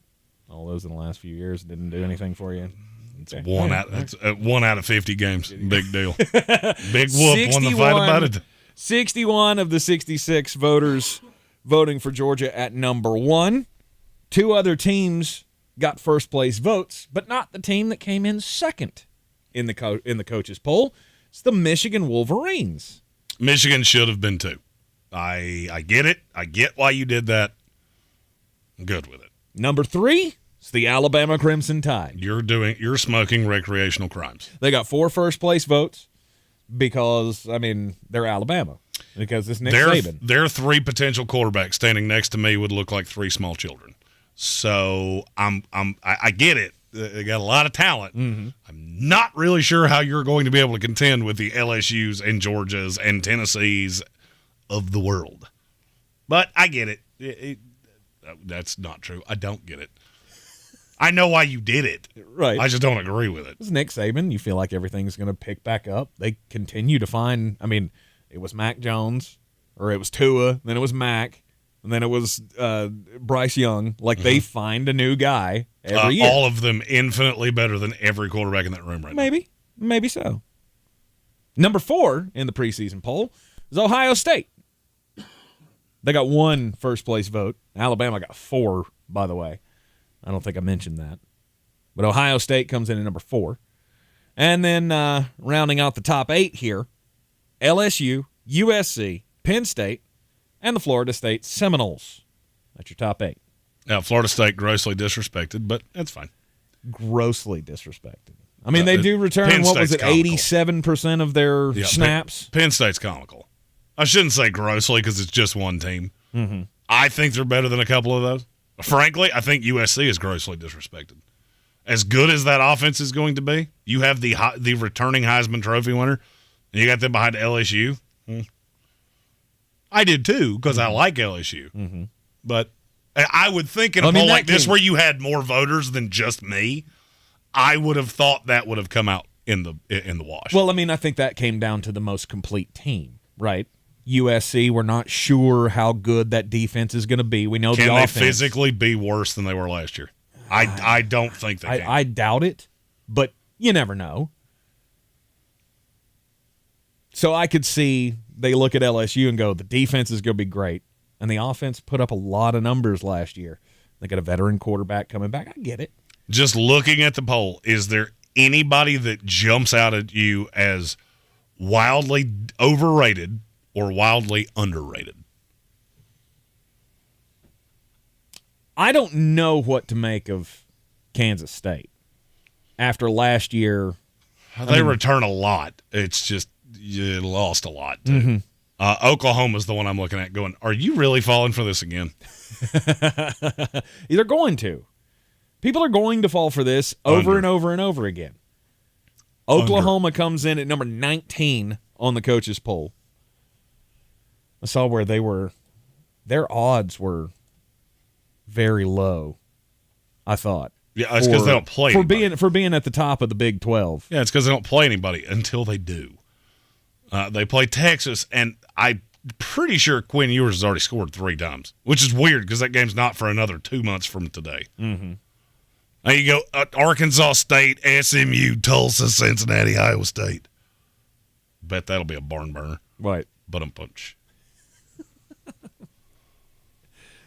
All those in the last few years didn't do anything for you. Okay. That's 1 out of 50 games. Big deal. Big whoop. Won the fight about it. 61 of the 66 voters voting for Georgia at number one. 2 other teams got first place votes, but not the team that came in second in the coaches poll. It's the Michigan Wolverines. Michigan should have been 2. I get it. I get why you did that. I'm good with it. Number 3, it's the Alabama Crimson Tide. You're smoking recreational crimes. They got 4 first place votes because, they're Alabama. Because it's Nick Saban. Their 3 potential quarterbacks standing next to me would look like 3 small children. So I get it. They got a lot of talent. Mm-hmm. I'm not really sure how you're going to be able to contend with the LSUs and Georgias and Tennessees of the world. But I get it. That's not true. I don't get it. I know why you did it. Right. I just don't agree with it. It's Nick Saban. You feel like everything's going to pick back up. They continue to find, it was Mac Jones, or it was Tua, then it was Mac, and then it was Bryce Young. Like, they find a new guy every year. All of them infinitely better than every quarterback in that room right now. Maybe so. Number 4 in the preseason poll is Ohio State. They got 1 first-place vote. Alabama got 4, by the way. I don't think I mentioned that. But Ohio State comes in at number 4. And then rounding out the top 8 here, LSU, USC, Penn State, and the Florida State Seminoles. That's your top 8. Now, Florida State grossly disrespected, but that's fine. Grossly disrespected. they do return, Penn what was State's it, comical. 87% of their snaps? Penn State's comical. I shouldn't say grossly because it's just one team. Mm-hmm. I think they're better than a couple of those. Frankly, I think USC is grossly disrespected. As good as that offense is going to be, you have the returning Heisman Trophy winner, and you got them behind LSU. I did too because I like LSU. Mm-hmm. But I would think in a poll like this where you had more voters than just me, I would have thought that would have come out in the wash. Well, I think that came down to the most complete team, right? USC, we're not sure how good that defense is going to be. We know Can the offense. Can they physically be worse than they were last year? I don't think they can. I doubt it, but you never know. So I could see they look at LSU and go, the defense is going to be great. And the offense put up a lot of numbers last year. They got a veteran quarterback coming back. I get it. Just looking at the poll, is there anybody that jumps out at you as wildly overrated or wildly underrated? I don't know what to make of Kansas State after last year. They return a lot. It's just you lost a lot, too. Mm-hmm. Oklahoma's the one I'm looking at going, are you really falling for this again? They're going to. People are going to fall for this over and over and over again. Oklahoma comes in at number 19 on the coaches poll. I saw where their odds were very low, I thought. Yeah, it's because they don't play anybody. For being at the top of the Big 12. Yeah, it's because they don't play anybody until they do. They play Texas, and I'm pretty sure Quinn Ewers has already scored 3 times, which is weird because that game's not for another 2 months from today. Mm-hmm. Now you go Arkansas State, SMU, Tulsa, Cincinnati, Iowa State. Bet that'll be a barn burner. Right. But I'm punch.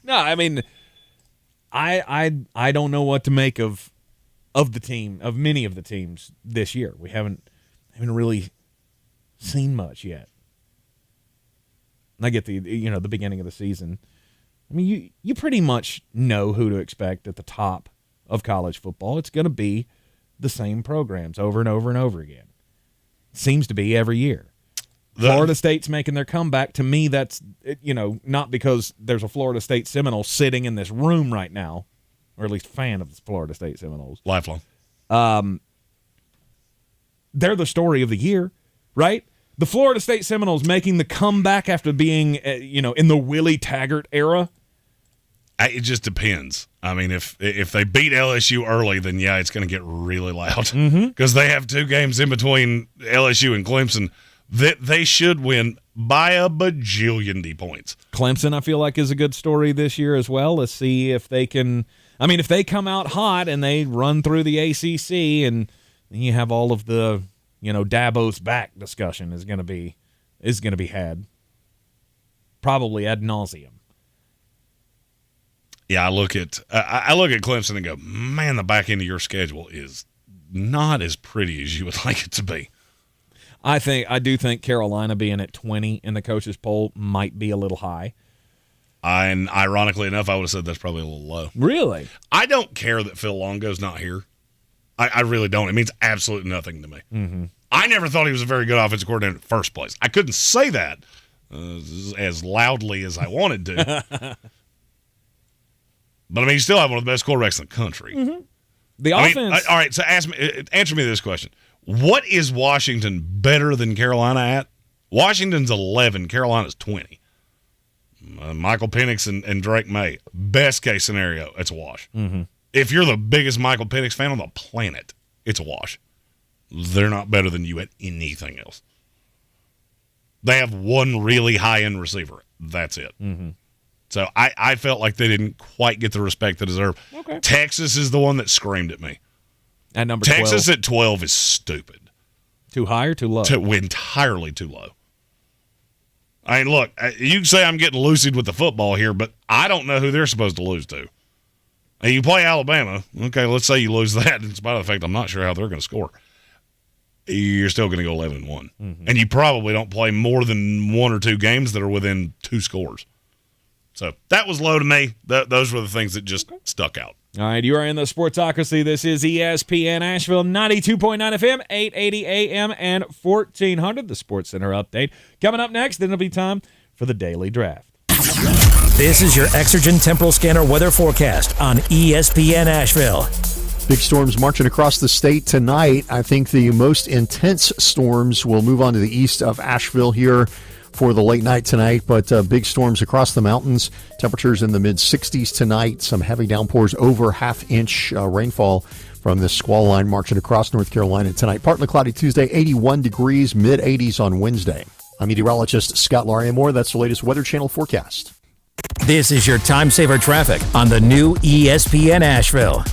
No, I don't know what to make of the team, of many of the teams this year. We haven't really seen much yet. And I get the beginning of the season. You pretty much know who to expect at the top of college football. It's going to be the same programs over and over and over again. Seems to be every year. Florida State's making their comeback. To me, that's, not because there's a Florida State Seminole sitting in this room right now, or at least a fan of the Florida State Seminoles. Lifelong. They're the story of the year, right? The Florida State Seminoles making the comeback after being, in the Willie Taggart era. It just depends. I mean, if they beat LSU early, then yeah, it's going to get really loud because they have 2 games in between LSU and Clemson that they should win by a bajillion points. Clemson, I feel like, is a good story this year as well. Let's see if they can. I mean, if they come out hot and they run through the ACC, and you have all of the, Dabo's back discussion is going to be had probably ad nauseum. Yeah, I look at Clemson and go, man, the back end of your schedule is not as pretty as you would like it to be. I do think Carolina being at 20 in the coaches poll might be a little high. And ironically enough, I would have said that's probably a little low. Really? I don't care that Phil Longo's not here. I really don't. It means absolutely nothing to me. Mm-hmm. I never thought he was a very good offensive coordinator in the first place. I couldn't say that as loudly as I wanted to. But, I mean, you still have one of the best quarterbacks in the country. Mm-hmm. The offense. All right, so answer me this question. What is Washington better than Carolina at? Washington's 11, Carolina's 20. Michael Penix and Drake May. Best case scenario, it's a wash. Mm-hmm. If you're the biggest Michael Penix fan on the planet, it's a wash. They're not better than you at anything else. They have one really high-end receiver. That's it. Mm-hmm. So I felt like they didn't quite get the respect they deserve. Okay. Texas is the one that screamed at me. At number Texas 12. at 12 is stupid. Too high or too low? Entirely too low. I mean, look, you can say I'm getting lucid with the football here, but I don't know who they're supposed to lose to. And you play Alabama. Okay, let's say you lose that, in spite of the fact I'm not sure how they're going to score. You're still going to go 11-1. Mm-hmm. And you probably don't play more than 1 or 2 games that are within 2 scores. So that was low to me. Those were the things that just stuck out. All right, you are in the Sportsocracy. This is ESPN Asheville, 92.9 FM, 880 AM, and 1400. The Sports Center update. Coming up next, then it'll be time for the Daily Draft. This is your Exergen Temporal Scanner weather forecast on ESPN Asheville. Big storms marching across the state tonight. I think the most intense storms will move on to the east of Asheville here for the late night tonight, but big storms across the mountains. Temperatures in the mid-60s tonight. Some heavy downpours, over half-inch rainfall from this squall line marching across North Carolina tonight. Partly cloudy Tuesday, 81 degrees, mid-80s on Wednesday. I'm meteorologist Scott Lauriamore. That's the latest Weather Channel forecast. This is your time saver traffic on the new ESPN Asheville.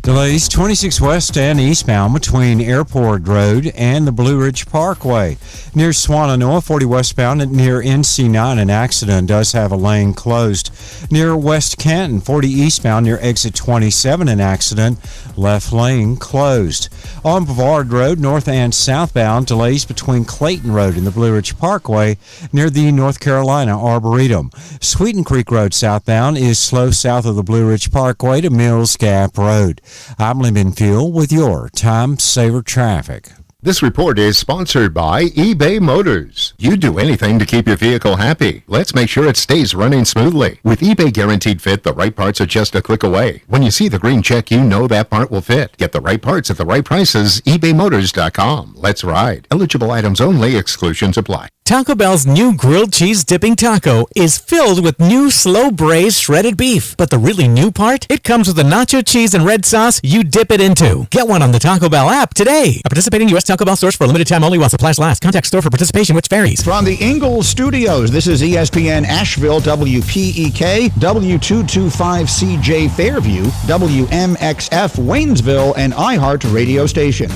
Delays 26 west and eastbound between Airport Road and the Blue Ridge Parkway. Near Swannanoa, 40 westbound near NC9, an accident does have a lane closed. Near West Canton, 40 eastbound near exit 27, an accident, left lane closed. On Brevard Road, north and southbound, delays between Clayton Road and the Blue Ridge Parkway near the North Carolina Arboretum. Sweeten Creek Road southbound is slow south of the Blue Ridge Parkway to Mills Gap Road. I'm Lyman Fuel with your Time Saver Traffic. This report is sponsored by eBay Motors. You do anything to keep your vehicle happy. Let's make sure it stays running smoothly. With eBay Guaranteed Fit, the right parts are just a click away. When you see the green check, you know that part will fit. Get the right parts at the right prices. ebaymotors.com. Let's ride. Eligible items only. Exclusions apply. Taco Bell's new grilled cheese dipping taco is filled with new slow braised shredded beef. But the really new part? It comes with a nacho cheese and red sauce you dip it into. Get one on the Taco Bell app today. A participating U.S. Taco Bell stores for a limited time only while supplies last. Contact store for participation, which varies. From the Ingalls Studios, this is ESPN Asheville, WPEK, W225CJ Fairview, WMXF Waynesville, and iHeart Radio Station.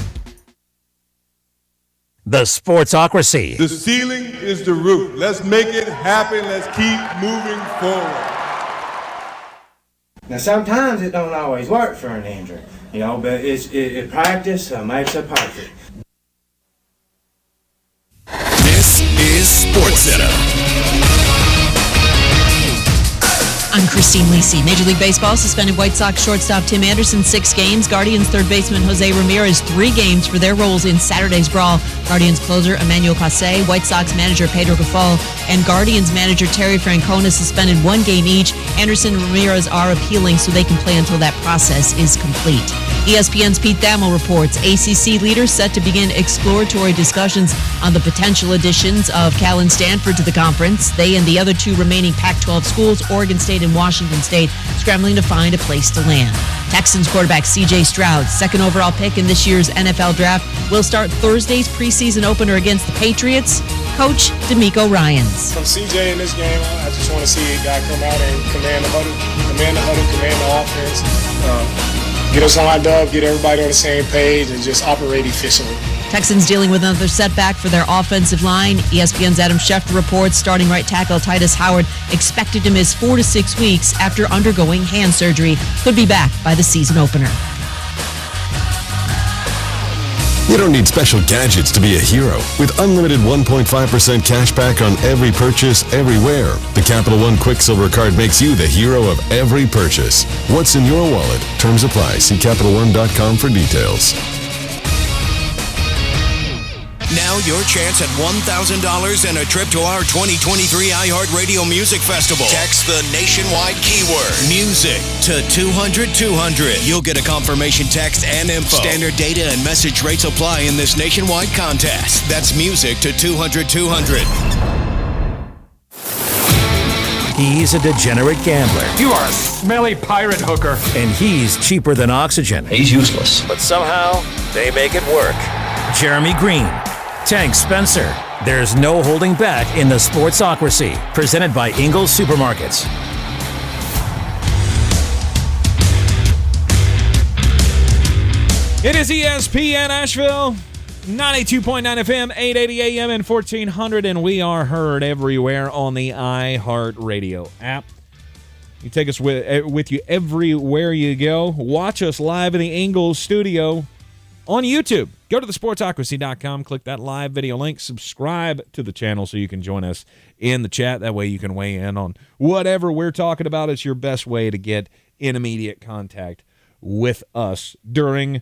The Sportsocracy. The ceiling is the roof. Let's make it happen. Let's keep moving forward. Now, sometimes it don't always work for an injury, but it practice makes it perfect. This is SportsCenter. On Christine Lisi. Major League Baseball suspended White Sox shortstop Tim Anderson 6 games. Guardians third baseman Jose Ramirez 3 games for their roles in Saturday's brawl. Guardians closer Emmanuel Passe, White Sox manager Pedro Grifol, and Guardians manager Terry Francona suspended 1 game each. Anderson and Ramirez are appealing so they can play until that process is complete. ESPN's Pete Thamel reports ACC leaders set to begin exploratory discussions on the potential additions of Cal and Stanford to the conference. They and the other 2 remaining Pac-12 schools, Oregon State and Washington State, scrambling to find a place to land. Texans quarterback C.J. Stroud, second overall pick in this year's NFL draft, will start Thursday's preseason opener against the Patriots. Coach DeMeco Ryans. From C.J. in this game, I just want to see a guy come out and command the huddle, command the offense, get us lined up, get everybody on the same page, and just operate efficiently. Texans dealing with another setback for their offensive line. ESPN's Adam Schefter reports starting right tackle Titus Howard expected to miss 4 to 6 weeks after undergoing hand surgery. Could be back by the season opener. You don't need special gadgets to be a hero. With unlimited 1.5% cash back on every purchase, everywhere, the Capital One Quicksilver Card makes you the hero of every purchase. What's in your wallet? Terms apply. See CapitalOne.com for details. Now your chance at $1,000 and a trip to our 2023 iHeartRadio Music Festival. Text the nationwide keyword music to 200-200. You'll get a confirmation text and info. Standard data and message rates apply in this nationwide contest. That's music to 200-200. He's a degenerate gambler. You are a smelly pirate hooker. And he's cheaper than oxygen. He's useless. But somehow, they make it work. Jeremy Green, Tank Spencer. There's no holding back in the Sportsocracy, presented by Ingles Supermarkets. It is ESPN Asheville, 92.9 FM, 880 AM, and 1400, and we are heard everywhere on the iHeartRadio app. You take us with you everywhere you go. Watch us live in the Ingles studio on YouTube. Go to thesportsocracy.com, click that live video link, subscribe to the channel so you can join us in the chat. That way you can weigh in on whatever we're talking about. It's your best way to get in immediate contact with us during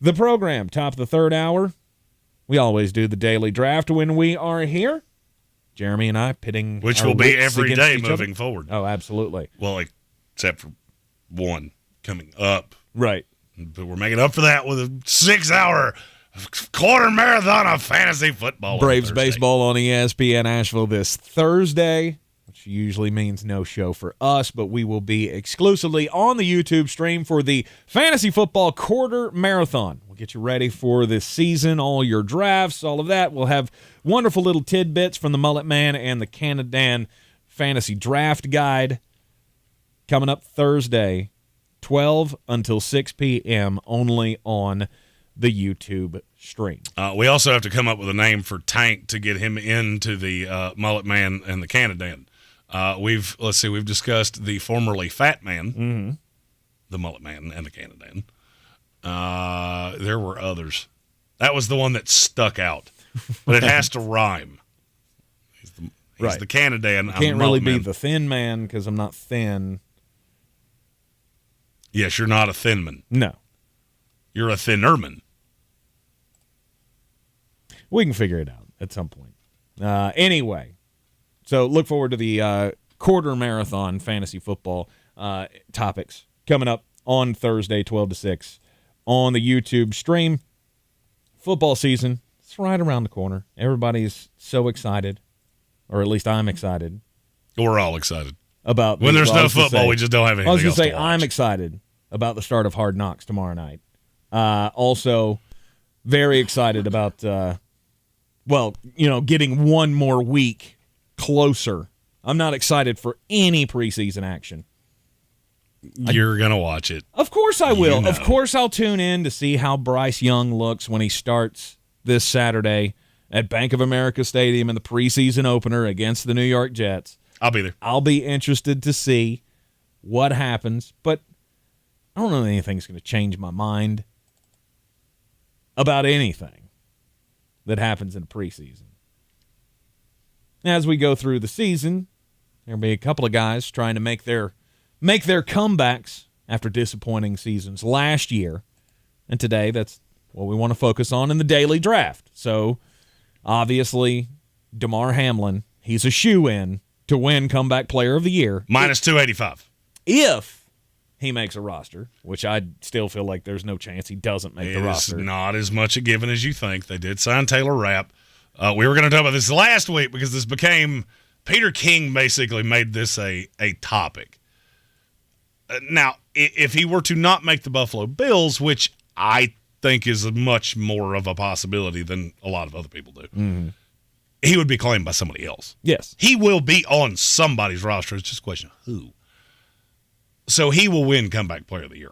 the program. Top of the third hour, we always do the daily draft when we are here. Jeremy and I pitting which our will be wits every against day each moving other. forward. Oh, absolutely. Well, except for one coming up. Right. But we're making up for that with a 6-hour quarter marathon of fantasy football. Braves baseball on ESPN Asheville this Thursday, which usually means no show for us, but we will be exclusively on the YouTube stream for the fantasy football quarter marathon. We'll get you ready for this season, all your drafts, all of that. We'll have wonderful little tidbits from the Mullet Man and the Canadan Fantasy Draft Guide coming up Thursday, 12 until 6 p.m. only on the YouTube stream. We also have to come up with a name for Tank to get him into the Mullet Man and the Canadan. We've discussed the formerly Fat Man, the Mullet Man and the Canadan. There were others. That was the one that stuck out, but it has to rhyme. He's the Canadan. I can't really be the Thin Man because I'm not thin. Yes, you're not a thin man. No. You're a thinnerman. We can figure it out at some point. Anyway, so look forward to the quarter marathon fantasy football topics coming up on Thursday, 12 to 6 on the YouTube stream. Football season, it's right around the corner. Everybody's so excited, or at least I'm excited. We're all excited. About when there's no football, we just don't have anything else to watch. I was going to say, I'm excited about the start of Hard Knocks tomorrow night. Also, very excited about, getting one more week closer. I'm not excited for any preseason action. You're going to watch it. Of course I will. Of course I'll tune in to see how Bryce Young looks when he starts this Saturday at Bank of America Stadium in the preseason opener against the New York Jets. I'll be there. I'll be interested to see what happens, but I don't know that anything's going to change my mind about anything that happens in the preseason. As we go through the season, there'll be a couple of guys trying to make their make their comebacks after disappointing seasons last year. And today, that's what we want to focus on in the daily draft. So, obviously, Damar Hamlin, he's a shoo-in to win Comeback Player of the Year. Minus 285. If he makes a roster, which I still feel like there's no chance he doesn't make the roster. It's not as much a given as you think. They did sign Taylor Rapp. We were going to talk about this last week because this became – Peter King basically made this a topic. Now, if he were to not make the Buffalo Bills, which I think is much more of a possibility than a lot of other people do, he would be claimed by somebody else. Yes. He will be on somebody's roster. It's just a question of who. So he will win Comeback Player of the Year.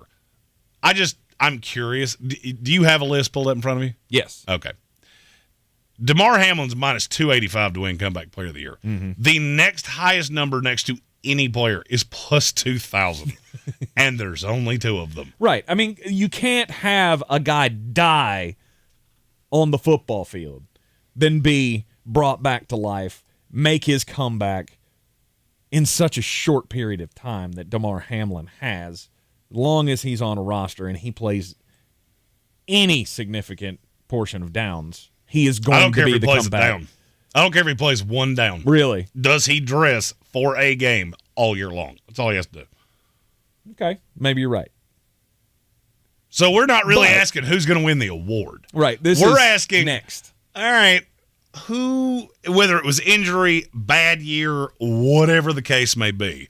I'm curious. Do you have a list pulled up in front of you? Yes. Okay. Damar Hamlin's minus 285 to win Comeback Player of the Year. The next highest number next to any player is plus 2,000, and there's only two of them. Right. I mean, you can't have a guy die on the football field, then be brought back to life, make his comeback in such a short period of time that Damar Hamlin has, long as he's on a roster and he plays any significant portion of downs, he is going to be the comeback. Down. I don't care if he plays one down. Really? Does he dress for a game all year long? That's all he has to do. Okay. Maybe you're right. So we're not really asking who's going to win the award. Right. We're asking next. All right. Who, whether it was injury, bad year, whatever the case may be,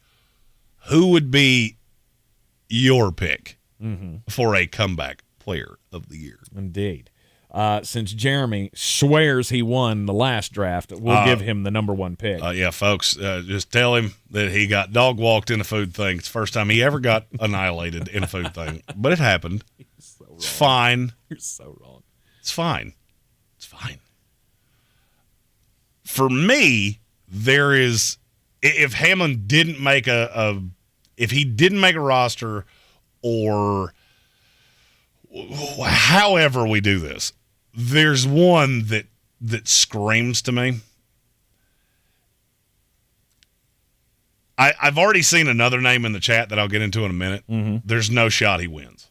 who would be your pick for a Comeback Player of the Year? Indeed. Since Jeremy swears he won the last draft, we'll give him the number one pick. Yeah, folks, just tell him that he got dog walked in a food thing. It's the first time he ever got annihilated in a food thing. But it happened. So it's fine. You're so wrong. It's fine. It's fine. For me, there is, if Hamlin didn't make if he didn't make a roster, or however we do this, there's one that screams to me. I've already seen another name in the chat that I'll get into in a minute. There's no shot he wins.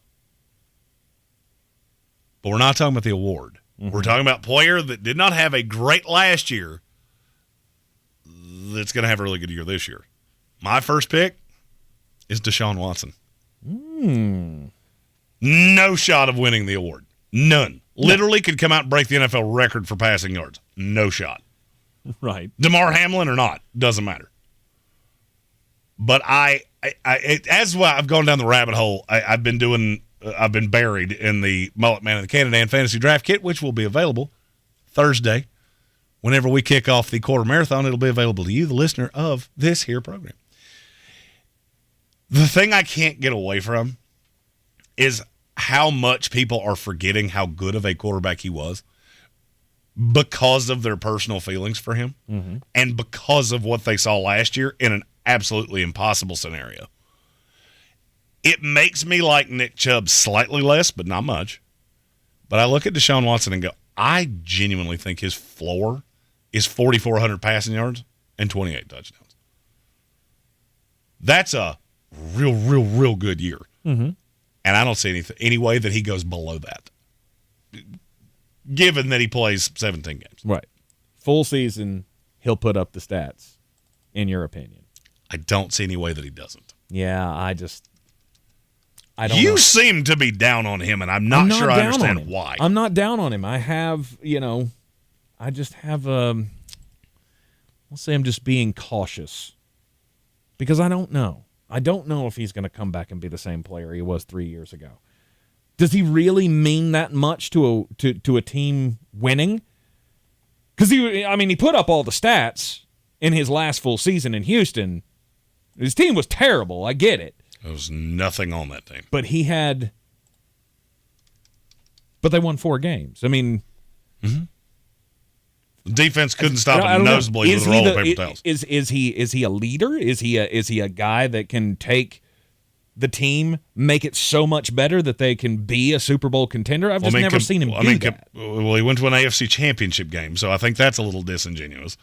But we're not talking about the award. We're talking about player that did not have a great last year that's going to have a really good year this year. My first pick is Deshaun Watson. No shot of winning the award. None. Literally could come out and break the NFL record for passing yards. No shot. Right. Damar Hamlin or not, doesn't matter. But as well, I've gone down the rabbit hole. I've been buried in the Mullet Man of the Canada and Fantasy Draft Kit, which will be available Thursday. Whenever we kick off the quarter marathon, it'll be available to you, the listener of this here program. The thing I can't get away from is how much people are forgetting how good of a quarterback he was because of their personal feelings for him and because of what they saw last year in an absolutely impossible scenario. It makes me like Nick Chubb slightly less, but not much. But I look at Deshaun Watson and go, I genuinely think his floor is 4,400 passing yards and 28 touchdowns. That's a real good year. And I don't see any way that he goes below that, given that he plays 17 games. Right. Full season, he'll put up the stats, in your opinion. I don't see any way that he doesn't. Yeah, I don't You know. seem to be down on him, and I'm not sure I understand why. I'm not down on him. I have, I just have let's say I'm just being cautious because I don't know. I don't know if he's going to come back and be the same player he was 3 years ago. Does he really mean that much to a team winning? Because he put up all the stats in his last full season in Houston. His team was terrible. I get it. There was nothing on that team. But they won 4 games. I mean, the defense couldn't stop a nosebleed with a roll of paper towels. Is he a leader? Is he a guy that can take the team, make it so much better that they can be a Super Bowl contender? I've never seen him do that. Well, he went to an AFC Championship game, so I think that's a little disingenuous.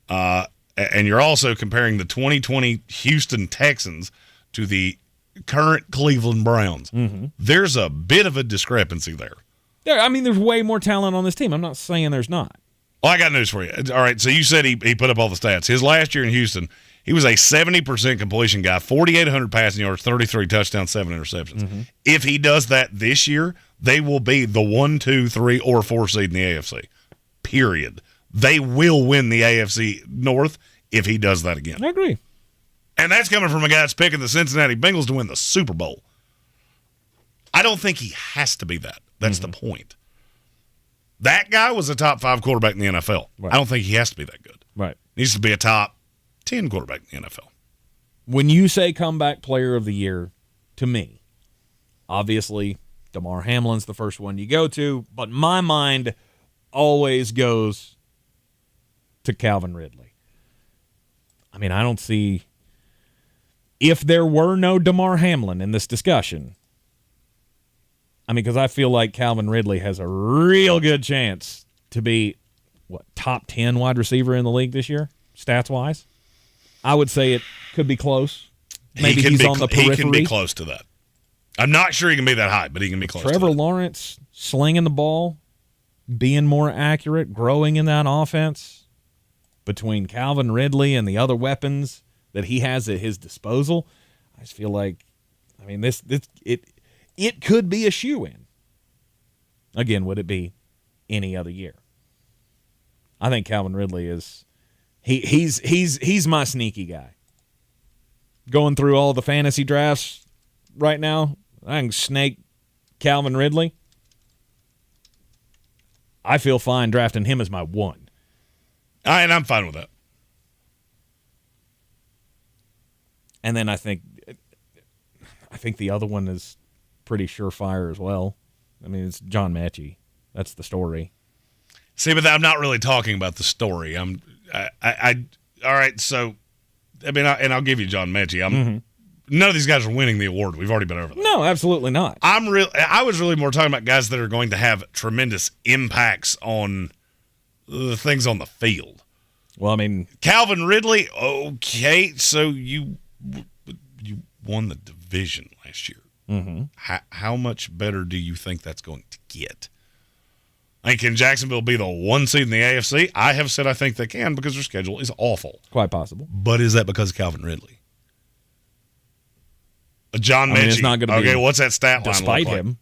And you're also comparing the 2020 Houston Texans to the current Cleveland Browns. Mm-hmm. There's a bit of a discrepancy there. Yeah, I mean, there's way more talent on this team. I'm not saying there's not. Well, I got news for you. All right, so you said he put up all the stats. His last year in Houston, he was a 70% completion guy, 4,800 passing yards, 33 touchdowns, 7 interceptions. Mm-hmm. If he does that this year, they will be the 1, 2, 3, or 4 seed in the AFC. Period. They will win the AFC North if he does that again. I agree. And that's coming from a guy that's picking the Cincinnati Bengals to win the Super Bowl. I don't think he has to be that. That's the point. That guy was a top 5 quarterback in the NFL. Right. I don't think he has to be that good. Right. He needs to be a top 10 quarterback in the NFL. When you say comeback player of the year, to me, obviously, Damar Hamlin's the first one you go to, but my mind always goes to Calvin Ridley. I mean, I don't see... If there were no Damar Hamlin in this discussion, I mean, because I feel like Calvin Ridley has a real good chance to be, top 10 wide receiver in the league this year, stats-wise. I would say it could be close. Maybe he's on the periphery. He can be close to that. I'm not sure he can be that high, but he can be close to that. Trevor Lawrence slinging the ball, being more accurate, growing in that offense, between Calvin Ridley and the other weapons that he has at his disposal, I just feel like, I mean, it could be a shoe-in. Again, would it be any other year? I think Calvin Ridley is he's my sneaky guy. Going through all the fantasy drafts right now, I can snake Calvin Ridley. I feel fine drafting him as my one. And I'm fine with that. And then I think the other one is pretty surefire as well. I mean, it's John Mechie. That's the story. See, but I'm not really talking about the story. All right, so, I mean, I'll give you John Mechie. None of these guys are winning the award. We've already been over that. No, absolutely not. I was really more talking about guys that are going to have tremendous impacts on the things on the field. Well, I mean, Calvin Ridley, okay, so you won the division last year. Mm-hmm. How much better do you think that's going to get? I mean, can Jacksonville be the 1 seed in the AFC? I have said I think they can because their schedule is awful. Quite possible. But is that because of Calvin Ridley? John Mechie. It's not going to be. Okay, what's that stat line despite look like? him.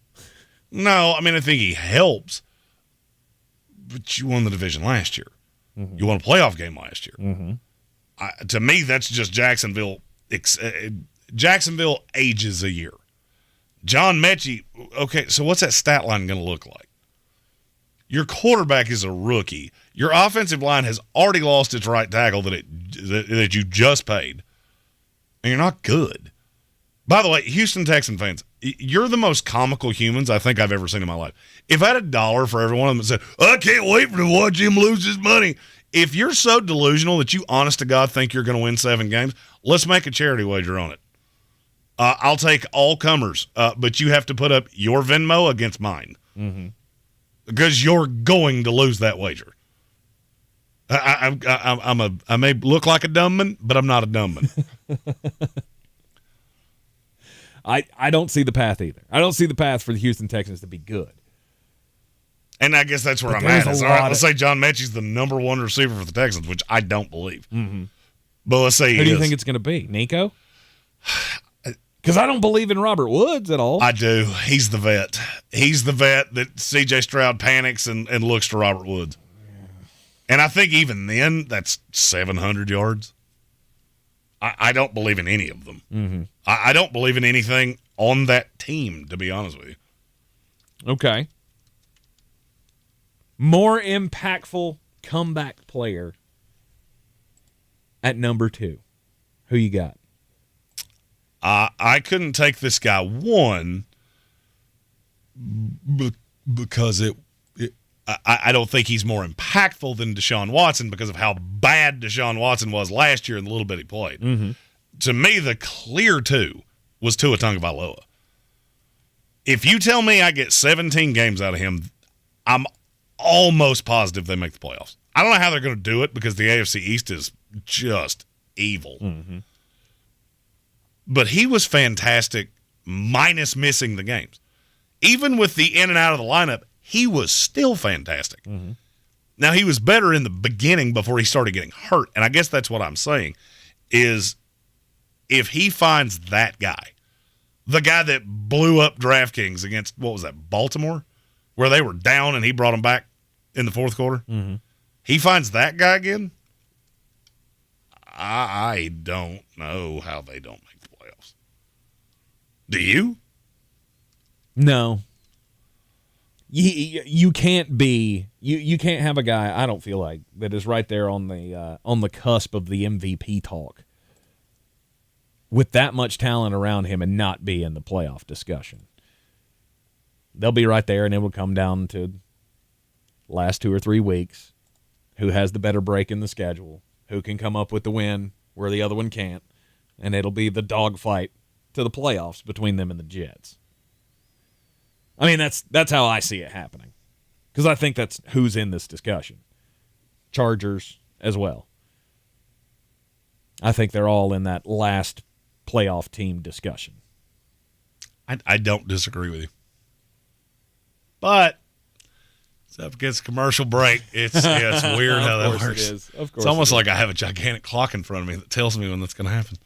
No, I mean, I think he helps. But you won the division last year. Mm-hmm. You won a playoff game last year. Mm-hmm. To me, that's just Jacksonville. Jacksonville ages a year. John Mechie, okay, so what's that stat line going to look like? Your quarterback is a rookie. Your offensive line has already lost its right tackle that you just paid. And you're not good. By the way, Houston Texan fans, you're the most comical humans I think I've ever seen in my life. If I had $1 for every one of them that said, I can't wait to watch him lose his money. If you're so delusional that you honest to God think you're going to win 7 games, let's make a charity wager on it. I'll take all comers, but you have to put up your Venmo against mine. Mm-hmm. Because you're going to lose that wager. I may look like a dumb man, but I'm not a dumb man. I don't see the path either. I don't see the path for the Houston Texans to be good. And I guess that's where But I'm at. there's a All right, lot let's say John Mechie's the number 1 receiver for the Texans, which I don't believe. Mm-hmm. But let's say Who do you think it's going to be? Nico? Because I don't believe in Robert Woods at all. I do. He's the vet. He's the vet that C.J. Stroud panics and looks to Robert Woods. And I think even then, that's 700 yards. I don't believe in any of them. Mm-hmm. I don't believe in anything on that team, to be honest with you. Okay. More impactful comeback player at number 2. Who you got? I couldn't take this guy 1 because I don't think he's more impactful than Deshaun Watson because of how bad Deshaun Watson was last year and the little bit he played. Mm-hmm. To me, the clear 2 was Tua Tagovailoa. If you tell me I get 17 games out of him, I'm almost positive they make the playoffs. I don't know how they're going to do it because the AFC East is just evil. Mm-hmm. But he was fantastic minus missing the games. Even with the in and out of the lineup, he was still fantastic. Mm-hmm. Now, he was better in the beginning before he started getting hurt, and I guess that's what I'm saying, is if he finds that guy, the guy that blew up DraftKings against, what was that, Baltimore, where they were down and he brought them back in the fourth quarter, he finds that guy again, I don't know how they don't make the playoffs. Do you? No. You can't be you can't have a guy, I don't feel like, that is right there on the cusp of the MVP talk with that much talent around him and not be in the playoff discussion. They'll be right there, and it will come down to last 2 or 3 weeks, who has the better break in the schedule, who can come up with the win where the other one can't, and it'll be the dogfight to the playoffs between them and the Jets. I mean, that's how I see it happening, because I think that's who's in this discussion. Chargers as well. I think they're all in that last playoff team discussion. I don't disagree with you. But it's up against a commercial break. It's weird how that works. It is. Of course, it's almost like I have a gigantic clock in front of me that tells me when that's going to happen.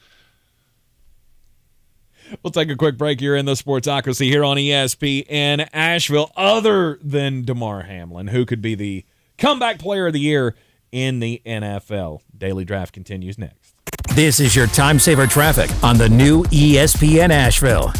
We'll take a quick break here in the Sportsocracy here on ESPN Asheville. Other than DeMar Hamlin, who could be the comeback player of the year in the NFL. Daily Draft continues next. This is your time saver traffic on the new ESPN Asheville.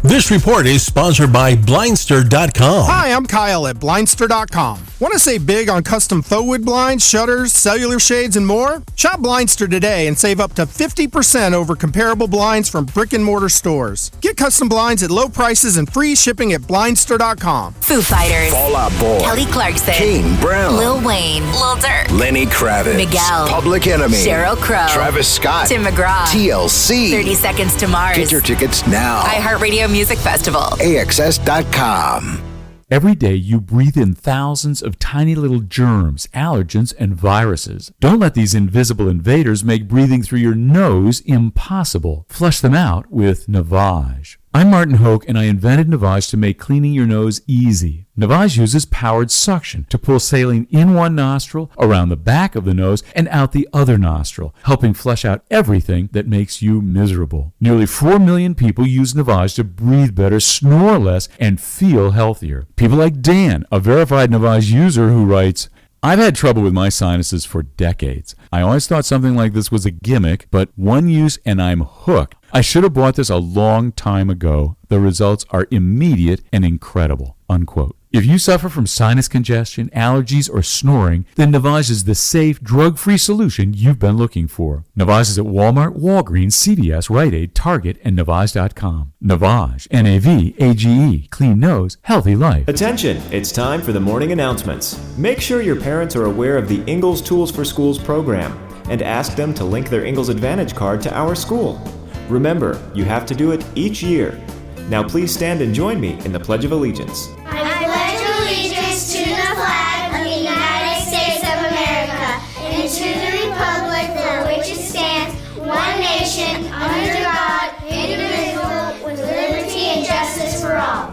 This report is sponsored by Blindster.com. Hi, I'm Kyle at Blindster.com. Want to save big on custom faux wood blinds, shutters, cellular shades, and more? Shop Blindster today and save up to 50% over comparable blinds from brick and mortar stores. Get custom blinds at low prices and free shipping at Blindster.com. Foo Fighters, Fall Out Boy, Kelly Clarkson, Kane Brown, Lil Wayne, Lil Durk, Lenny Kravitz, Miguel, Public Enemy, Sheryl Crow, Travis Scott, Tim McGraw, TLC, 30 Seconds to Mars. Get your tickets now. iHeartRadio Music Festival. AXS.com. Every day you breathe in thousands of tiny little germs, allergens, and viruses. Don't let these invisible invaders make breathing through your nose impossible. Flush them out with Navage. I'm Martin Hoke, and I invented Navage to make cleaning your nose easy. Navage uses powered suction to pull saline in one nostril, around the back of the nose, and out the other nostril, helping flush out everything that makes you miserable. Nearly 4 million people use Navage to breathe better, snore less, and feel healthier. People like Dan, a verified Navage user who writes, I've had trouble with my sinuses for decades. I always thought something like this was a gimmick, but one use and I'm hooked. I should have bought this a long time ago. The results are immediate and incredible. Unquote. If you suffer from sinus congestion, allergies, or snoring, then Navage is the safe, drug-free solution you've been looking for. Navage is at Walmart, Walgreens, CVS, Rite Aid, Target, and Navage.com. Navage, N-A-V-A-G-E, clean nose, healthy life. Attention, it's time for the morning announcements. Make sure your parents are aware of the Ingalls Tools for Schools program and ask them to link their Ingalls Advantage card to our school. Remember, you have to do it each year. Now please stand and join me in the Pledge of Allegiance. I pledge allegiance to the flag of the United States of America and to the republic for which it stands, one nation, under God, indivisible, with liberty and justice for all.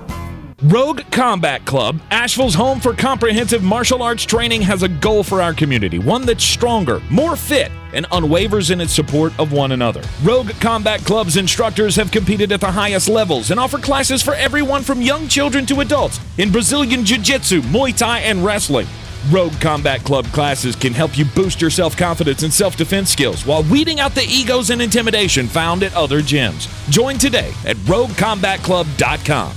Rogue Combat Club, Asheville's home for comprehensive martial arts training, has a goal for our community, one that's stronger, more fit, and unwavers in its support of one another. Rogue Combat Club's instructors have competed at the highest levels and offer classes for everyone from young children to adults in Brazilian Jiu-Jitsu, Muay Thai, and wrestling. Rogue Combat Club classes can help you boost your self-confidence and self-defense skills while weeding out the egos and intimidation found at other gyms. Join today at RogueCombatClub.com.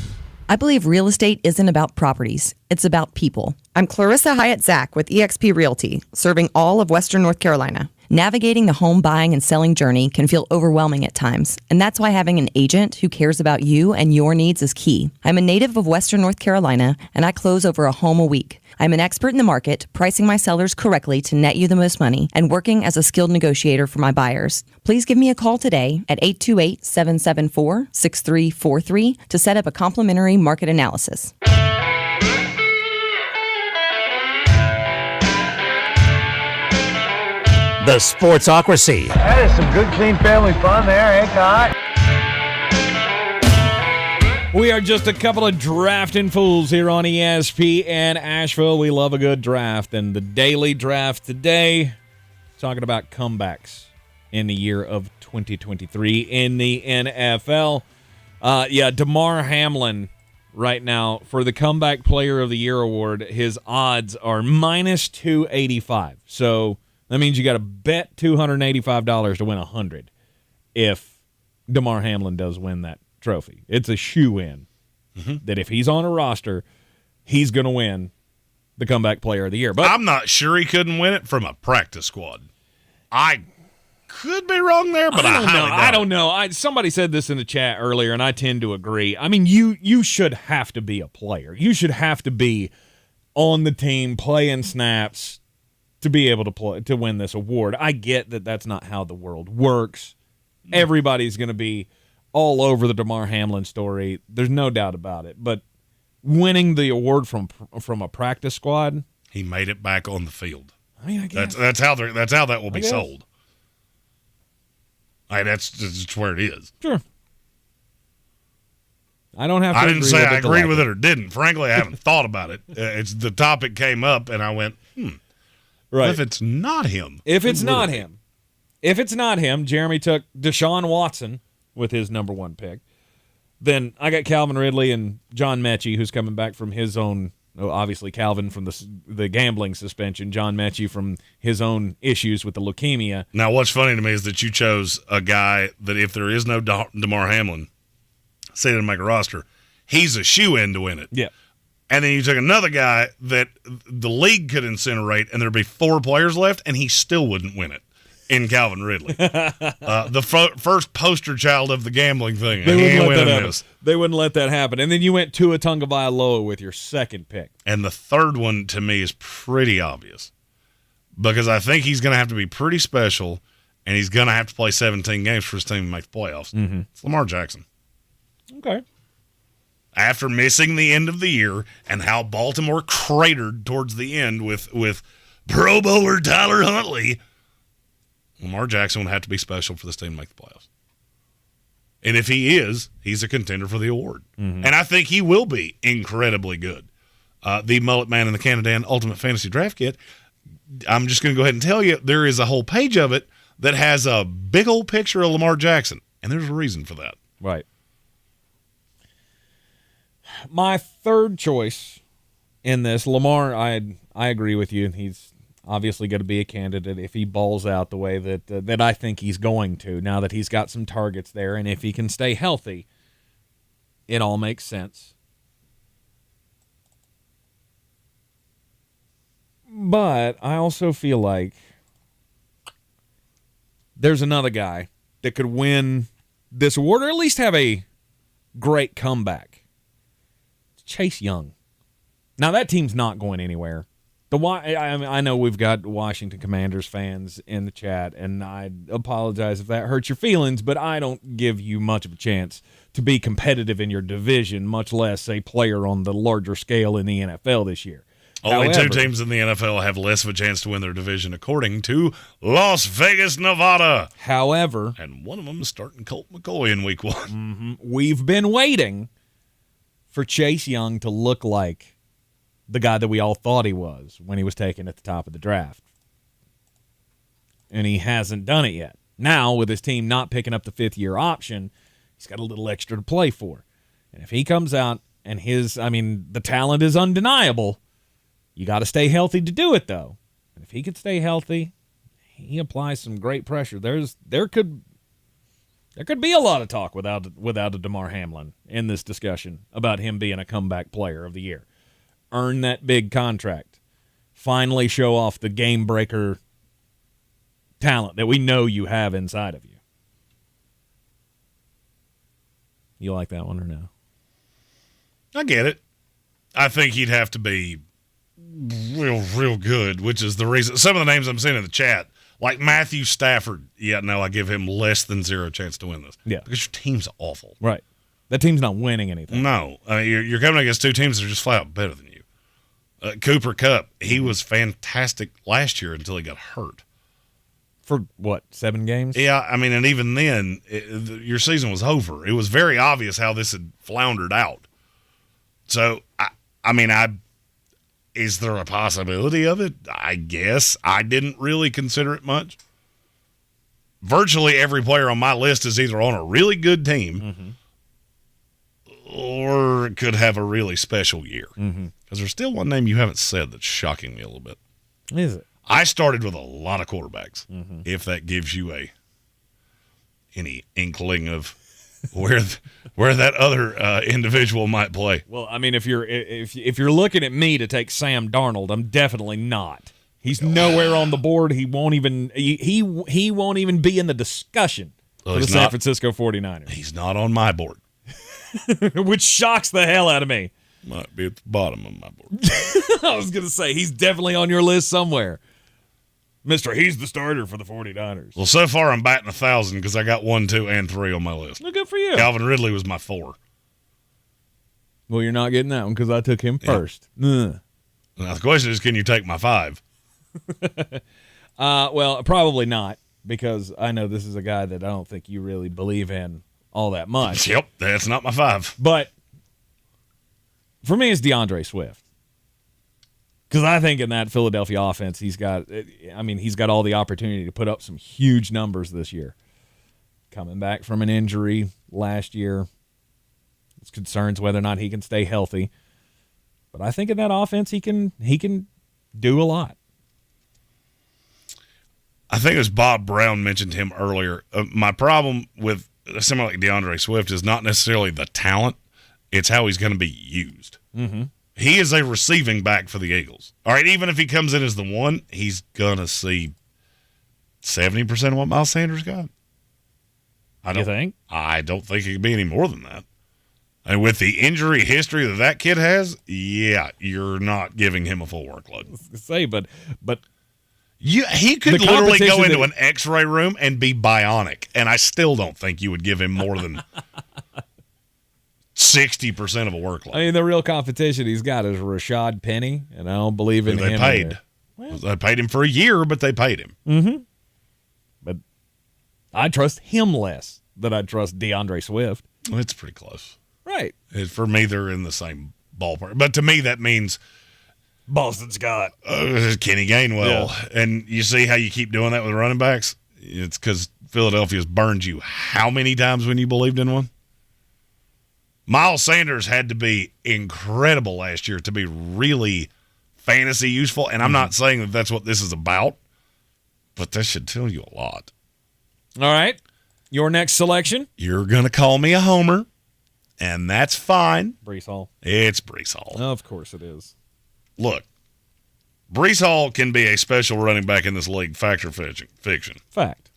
I believe real estate isn't about properties. It's about people. I'm Clarissa Hyatt-Zach with eXp Realty, serving all of Western North Carolina. Navigating the home buying and selling journey can feel overwhelming at times, and that's why having an agent who cares about you and your needs is key. I'm a native of Western North Carolina, and I close over a home a week. I'm an expert in the market, pricing my sellers correctly to net you the most money, and working as a skilled negotiator for my buyers. Please give me a call today at 828-774-6343 to set up a complimentary market analysis. The Sportsocracy. That is some good, clean family fun there, eh, Todd? We are just a couple of drafting fools here on ESPN Asheville. We love a good draft, and the daily draft today, talking about comebacks in the year of 2023 in the NFL. Damar Hamlin right now for the Comeback Player of the Year award, his odds are minus 285. So that means you got to bet $285 to win $100 if Damar Hamlin does win that trophy. It's a shoe-in that if he's on a roster, he's going to win the Comeback Player of the Year. But I'm not sure he couldn't win it from a practice squad. I could be wrong there, but I don't know. Somebody said this in the chat earlier, and I tend to agree. I mean, you should have to be a player. You should have to be on the team playing snaps to be able to win this award. I get that that's not how the world works. Everybody's going to be all over the Damar Hamlin story. There's no doubt about it. But winning the award from a practice squad, he made it back on the field. I mean, I guess that's how that will be sold. That's just where it is. Sure. I don't have to. I didn't say I agreed with it it or didn't. Frankly, I haven't thought about it. It's the topic came up, and I went, Right. If it's not him. If it's not him, Jeremy took Deshaun Watson with his number one pick. Then I got Calvin Ridley and John Mechie, who's coming back from his own, obviously Calvin from the gambling suspension, John Mechie from his own issues with the leukemia. Now, what's funny to me is that you chose a guy that if there is no Damar Hamlin, say to make a roster, he's a shoe-in to win it. Yeah. And then you took another guy that the league could incinerate and there'd be 4 players left and he still wouldn't win it. In Calvin Ridley, the first poster child of the gambling thing. They wouldn't let that happen. And then you went Tua Tagovailoa with your second pick. And the third one, to me, is pretty obvious. Because I think he's going to have to be pretty special, and he's going to have to play 17 games for his team to make the playoffs. Mm-hmm. It's Lamar Jackson. Okay. After missing the end of the year and how Baltimore cratered towards the end with Pro Bowler Tyler Huntley, Lamar Jackson would have to be special for this team to make the playoffs. And if he is, he's a contender for the award. Mm-hmm. And I think he will be incredibly good. The Mullet Man and the Canadian Ultimate Fantasy Draft Kit, I'm just going to go ahead and tell you, there is a whole page of it that has a big old picture of Lamar Jackson. And there's a reason for that. Right. My third choice in this, Lamar, I agree with you. He's obviously going to be a candidate if he balls out the way that I think he's going to, now that he's got some targets there. And if he can stay healthy, it all makes sense. But I also feel like there's another guy that could win this award or at least have a great comeback. It's Chase Young. Now, that team's not going anywhere. I know we've got Washington Commanders fans in the chat, and I apologize if that hurts your feelings, but I don't give you much of a chance to be competitive in your division, much less a player on the larger scale in the NFL this year. Only 2 teams in the NFL have less of a chance to win their division, according to Las Vegas, Nevada. However, and one of them is starting Colt McCoy in week 1. Mm-hmm, we've been waiting for Chase Young to look like the guy that we all thought he was when he was taken at the top of the draft. And he hasn't done it yet. Now, with his team not picking up the 5th-year option, he's got a little extra to play for. And if he comes out and the talent is undeniable, you got to stay healthy to do it, though. And if he could stay healthy, he applies some great pressure. There could be a lot of talk without a Damar Hamlin in this discussion about him being a comeback player of the year. Earn that big contract. Finally show off the game breaker talent that we know you have inside of you. You like that one or no? I get it. I think he'd have to be real good, which is the reason. Some of the names I'm seeing in the chat, like Matthew Stafford, I give him less than 0 chance to win this. Yeah. Because your team's awful. Right. That team's not winning anything. No. You're coming against 2 teams that are just flat out better than you. Cooper Kupp, he was fantastic last year until he got hurt. For what, 7 games? Yeah, I mean, and even then, your season was over. It was very obvious how this had floundered out. So, is there a possibility of it? I guess. I didn't really consider it much. Virtually every player on my list is either on a really good team or could have a really special year. Because there's still one name you haven't said that's shocking me a little bit. Is it? I started with a lot of quarterbacks. If that gives you any inkling of where that other individual might play. Well, I mean, if you're looking at me to take Sam Darnold, I'm definitely not. He's nowhere on the board. He won't even he won't even be in the discussion for the San Francisco 49ers. He's not on my board. Which shocks the hell out of me. Might be at the bottom of my board. I was going to say, he's definitely on your list somewhere. He's the starter for the 49ers. Well, so far I'm batting 1,000 because I got 1, 2, and 3 on my list. Well, good for you. Calvin Ridley was my 4. Well, you're not getting that one because I took him first. Now, the question is, can you take my 5? Well, probably not, because I know this is a guy that I don't think you really believe in all that much. Yep, that's not my 5. But for me, it's DeAndre Swift. Because I think in that Philadelphia offense, he's got all the opportunity to put up some huge numbers this year. Coming back from an injury last year, it's concerns whether or not he can stay healthy. But I think in that offense, he can do a lot. I think as Bob Brown mentioned him earlier, my problem with someone like DeAndre Swift is not necessarily the talent, it's how he's going to be used. He is a receiving back for the Eagles. All right, even if he comes in as the 1, he's going to see 70% of what Miles Sanders got. You think? I don't think it could be any more than that. And with the injury history that kid has, yeah, you're not giving him a full workload. I was gonna say, but he could literally go into an X-ray room and be bionic, and I still don't think you would give him more than 60% of a workload. I mean, the real competition he's got is Rashad Penny, and I don't believe in him. They paid. They paid him for a year, but they paid him. But I trust him less than I trust DeAndre Swift. Well, it's pretty close. Right. For me, they're in the same ballpark. But to me, that means Boston Scott. Kenny Gainwell. Yeah. And you see how you keep doing that with running backs? It's because Philadelphia's burned you how many times when you believed in one? Miles Sanders had to be incredible last year to be really fantasy useful. And I'm not saying that that's what this is about, but that should tell you a lot. All right. Your next selection? You're going to call me a homer, and that's fine. Breece Hall. It's Breece Hall. Of course it is. Look, Breece Hall can be a special running back in this league, fact or fiction. Fact.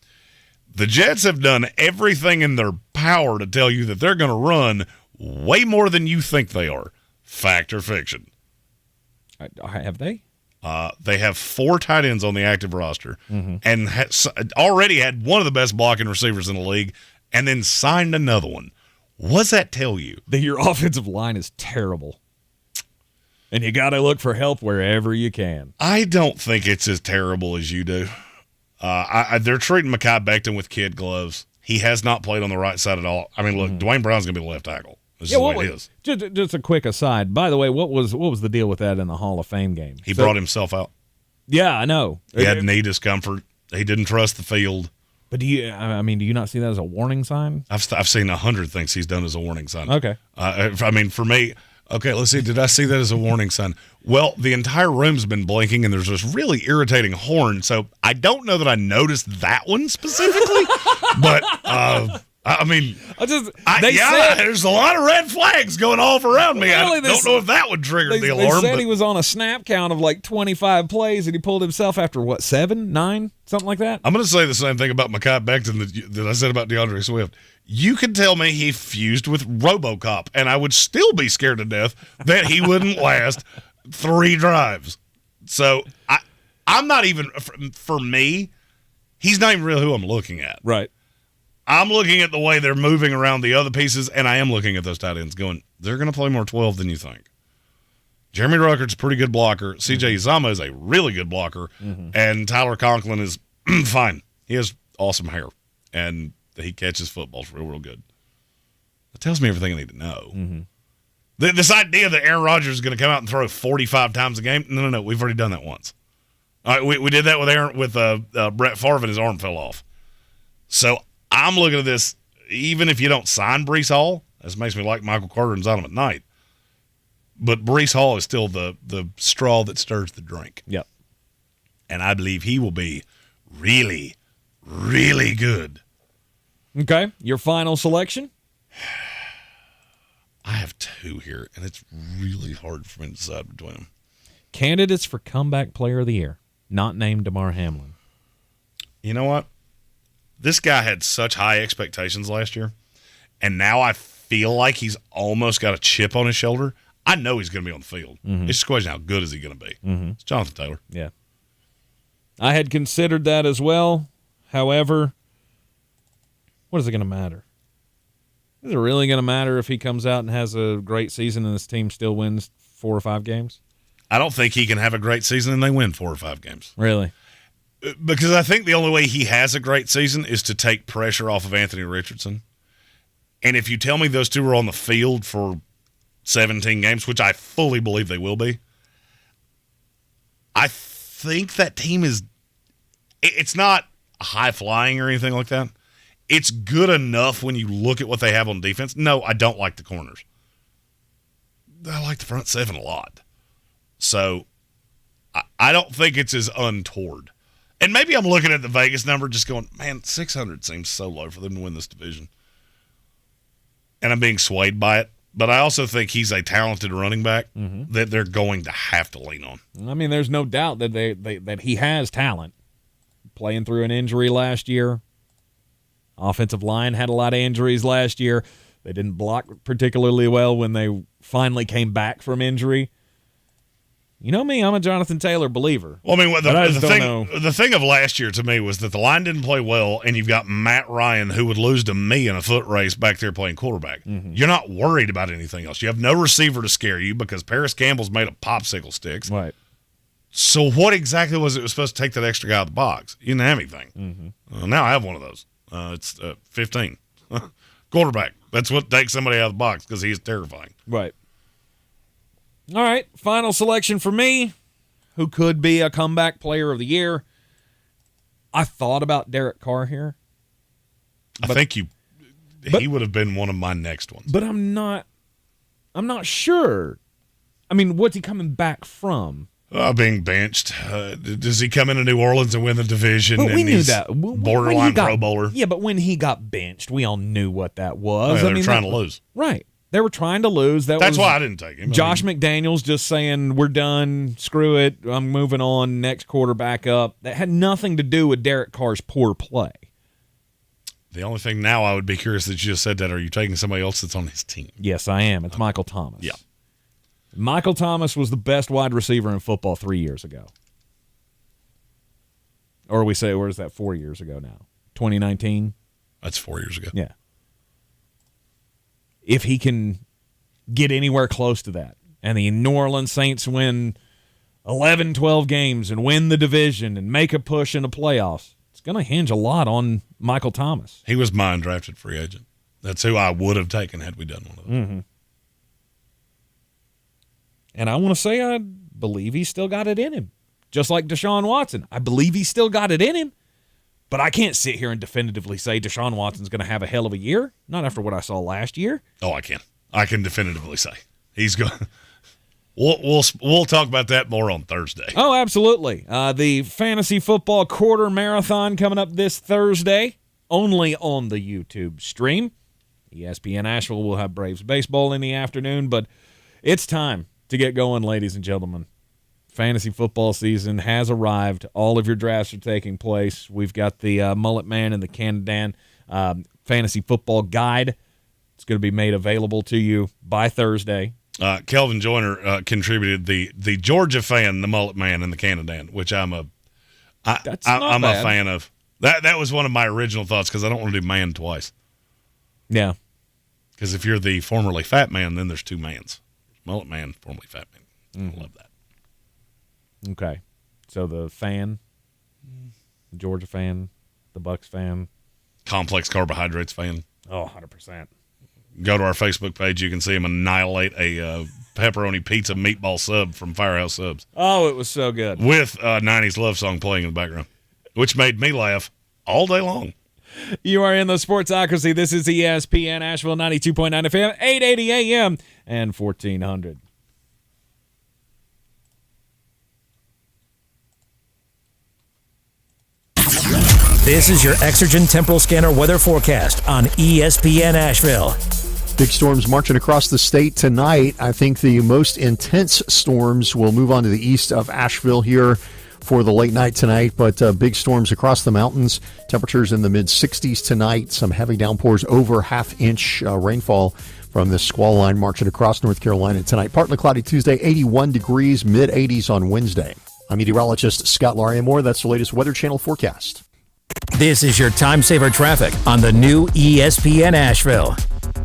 The Jets have done everything in their power to tell you that they're going to run way more than you think they are. Fact or fiction? Have they? They have 4 tight ends on the active roster and already had one of the best blocking receivers in the league and then signed another one. What's that tell you? That your offensive line is terrible. And you got to look for help wherever you can. I don't think it's as terrible as you do. They're treating Mekhi Becton with kid gloves. He has not played on the right side at all. I mean, look, Dwayne Brown's going to be the left tackle. This is the way it is. Just a quick aside. By the way, what was the deal with that in the Hall of Fame game? He brought himself out. Yeah, I know. He had knee discomfort. He didn't trust the field. But do you not see that as a warning sign? I've seen 100 things he's done as a warning sign. Okay. I mean, for me, okay, let's see. Did I see that as a warning sign? Well, the entire room's been blinking, and there's this really irritating horn. So I don't know that I noticed that one specifically, but I mean, there's a lot of red flags going off around me. I don't know if that would trigger the alarm. They said he was on a snap count of like 25 plays, and he pulled himself after, 7, 9, something like that? I'm going to say the same thing about Mekhi Becton that I said about DeAndre Swift. You could tell me he fused with RoboCop, and I would still be scared to death that he wouldn't last 3 drives. So I'm not even, for me, he's not even really who I'm looking at. Right. I'm looking at the way they're moving around the other pieces, and I am looking at those tight ends going, they're going to play more 12 than you think. Jeremy Ruckert's a pretty good blocker. C.J. Uzomah is a really good blocker, and Tyler Conklin is fine. He has awesome hair, and he catches footballs real good. That tells me everything I need to know. Mm-hmm. This idea that Aaron Rodgers is going to come out and throw 45 times a game, no. We've already done that once. All right, we did that with Brett Favre, and his arm fell off. So I'm looking at this, even if you don't sign Breece Hall, this makes me like Michael Carter and Zonovan Knight, but Breece Hall is still the straw that stirs the drink. Yep. And I believe he will be really, really good. Okay, your final selection? I have two here, and it's really hard for me to decide between them. Candidates for Comeback Player of the Year, not named DeMar Hamlin. You know what? This guy had such high expectations last year, and now I feel like he's almost got a chip on his shoulder. I know he's going to be on the field. Mm-hmm. It's just a question, how good is he going to be? Mm-hmm. It's Jonathan Taylor. Yeah. I had considered that as well. However, what is it going to matter? Is it really going to matter if he comes out and has a great season and this team still wins 4 or 5 games? I don't think he can have a great season and they win 4 or 5 games. Really? Because I think the only way he has a great season is to take pressure off of Anthony Richardson. And if you tell me those two are on the field for 17 games, which I fully believe they will be, I think that team is – it's not high-flying or anything like that. It's good enough when you look at what they have on defense. No, I don't like the corners. I like the front 7 a lot. So I don't think it's as untoward. And maybe I'm looking at the Vegas number just going, man, 600 seems so low for them to win this division. And I'm being swayed by it. But I also think he's a talented running back that they're going to have to lean on. I mean, there's no doubt that that he has talent. Playing through an injury last year. Offensive line had a lot of injuries last year. They didn't block particularly well when they finally came back from injury. You know me, I'm a Jonathan Taylor believer. Well, I mean, the thing of last year to me was that the line didn't play well, and you've got Matt Ryan, who would lose to me in a foot race back there playing quarterback. Mm-hmm. You're not worried about anything else. You have no receiver to scare you because Paris Campbell's made of popsicle sticks. Right. So what exactly was supposed to take that extra guy out of the box? You didn't have anything. Mm-hmm. Now I have one of those. It's 15. Quarterback. That's what takes somebody out of the box because he's terrifying. Right. All right, final selection for me. Who could be a comeback player of the year? I thought about Derek Carr here. I think he would have been one of my next ones. But I'm not sure. I mean, what's he coming back from? Being benched. Does he come into New Orleans and win the division? But we knew that. Borderline Pro Bowler. Yeah, but when he got benched, we all knew what that was. They were trying to lose. Right. They were trying to lose. That's why I didn't take him. Josh McDaniels just saying, we're done, screw it, I'm moving on, next quarterback up. That had nothing to do with Derek Carr's poor play. The only thing now I would be curious that you just said that, are you taking somebody else that's on his team? Yes, I am. It's Michael Thomas. Yeah. Michael Thomas was the best wide receiver in football 3 years ago. Or we say, where's that 4 years ago now? 2019? That's 4 years ago. Yeah. If he can get anywhere close to that, and the New Orleans Saints win 11, 12 games and win the division and make a push in the playoffs, it's going to hinge a lot on Michael Thomas. He was my undrafted free agent. That's who I would have taken had we done one of them. Mm-hmm. And I want to say I believe he's still got it in him. Just like Deshaun Watson. I believe he's still got it in him. But I can't sit here and definitively say Deshaun Watson's going to have a hell of a year. Not after what I saw last year. Oh, I can. I can definitively say he's going. We'll talk about that more on Thursday. Oh, absolutely. The fantasy football quarter marathon coming up this Thursday, only on the YouTube stream. ESPN Asheville will have Braves baseball in the afternoon, but it's time to get going, ladies and gentlemen. Fantasy football season has arrived. All of your drafts are taking place. We've got the Mullet Man and the Canada Dan fantasy football guide. It's going to be made available to you by Thursday. Kelvin Joyner contributed the Georgia fan, the Mullet Man, and the Canada Dan, which I'm a fan of. That was one of my original thoughts because I don't want to do man twice. Yeah. Because if you're the formerly fat man, then there's two mans. Mullet Man, formerly fat man. I love that. Okay. So the fan, the Georgia fan, the Bucks fan. Complex carbohydrates fan. Oh, 100%. Go to our Facebook page. You can see him annihilate a pepperoni pizza meatball sub from Firehouse Subs. Oh, it was so good. With a 90s love song playing in the background, which made me laugh all day long. You are in the Sportsocracy. This is ESPN Asheville 92.9 FM, 880 AM, and 1400. This is your Exergen Temporal Scanner weather forecast on ESPN Asheville. Big storms marching across the state tonight. I think the most intense storms will move on to the east of Asheville here for the late night tonight, but big storms across the mountains. Temperatures in the mid-60s tonight. Some heavy downpours, over half-inch rainfall from this squall line marching across North Carolina tonight. Partly cloudy Tuesday, 81 degrees, mid-80s on Wednesday. I'm meteorologist Scott Laria-Moore. That's the latest Weather Channel forecast. This is your time saver traffic on the new ESPN Asheville.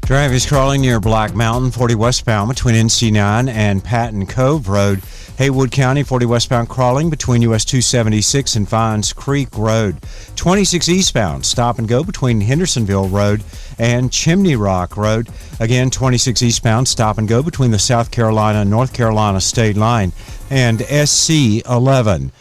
Traffic is crawling near Black Mountain, 40 westbound between NC9 and Patton Cove Road. Haywood County, 40 westbound crawling between US 276 and Fines Creek Road. 26 eastbound, stop and go between Hendersonville Road and Chimney Rock Road. Again, 26 eastbound, stop and go between the South Carolina and North Carolina state line and SC 11.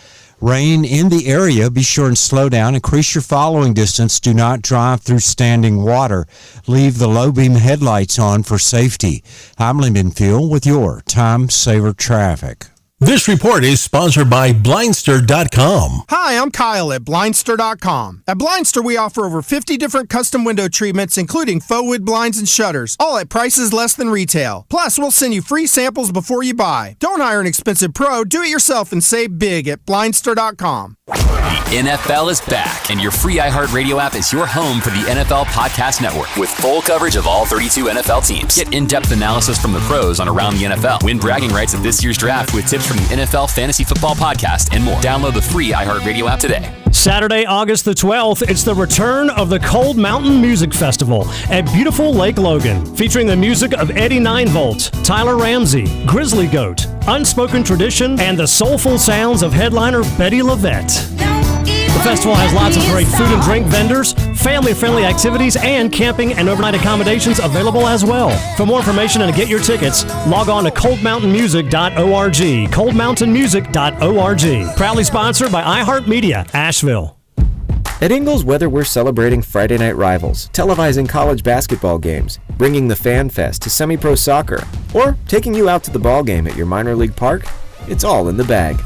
Rain in the area. Be sure and slow down. Increase your following distance. Do not drive through standing water. Leave the low beam headlights on for safety. I'm Lyndon Field with your Time Saver Traffic. This report is sponsored by Blindster.com. Hi, I'm Kyle at Blindster.com. At Blindster, we offer over 50 different custom window treatments, including faux wood blinds and shutters, all at prices less than retail. Plus, we'll send you free samples before you buy. Don't hire an expensive pro. Do it yourself and save big at Blindster.com. The NFL is back, and your free iHeartRadio app is your home for the NFL Podcast Network with full coverage of all 32 NFL teams. Get in-depth analysis from the pros on around the NFL. Win bragging rights at this year's draft with tips from the NFL Fantasy Football Podcast and more. Download the free iHeartRadio app today. Saturday, August the 12th, it's the return of the Cold Mountain Music Festival at beautiful Lake Logan, featuring the music of Eddie Ninevolt, Tyler Ramsey, Grizzly Goat, Unspoken Tradition, and the soulful sounds of headliner Betty LaVette. The festival has lots of great food and drink vendors, family-friendly activities, and camping and overnight accommodations available as well. For more information and to get your tickets, log on to coldmountainmusic.org. coldmountainmusic.org. Proudly sponsored by iHeartMedia, Asheville. At Ingles Weather, we're celebrating Friday night rivals, televising college basketball games, bringing the Fan Fest to semi-pro soccer, or taking you out to the ball game at your minor league park. It's all in the bag.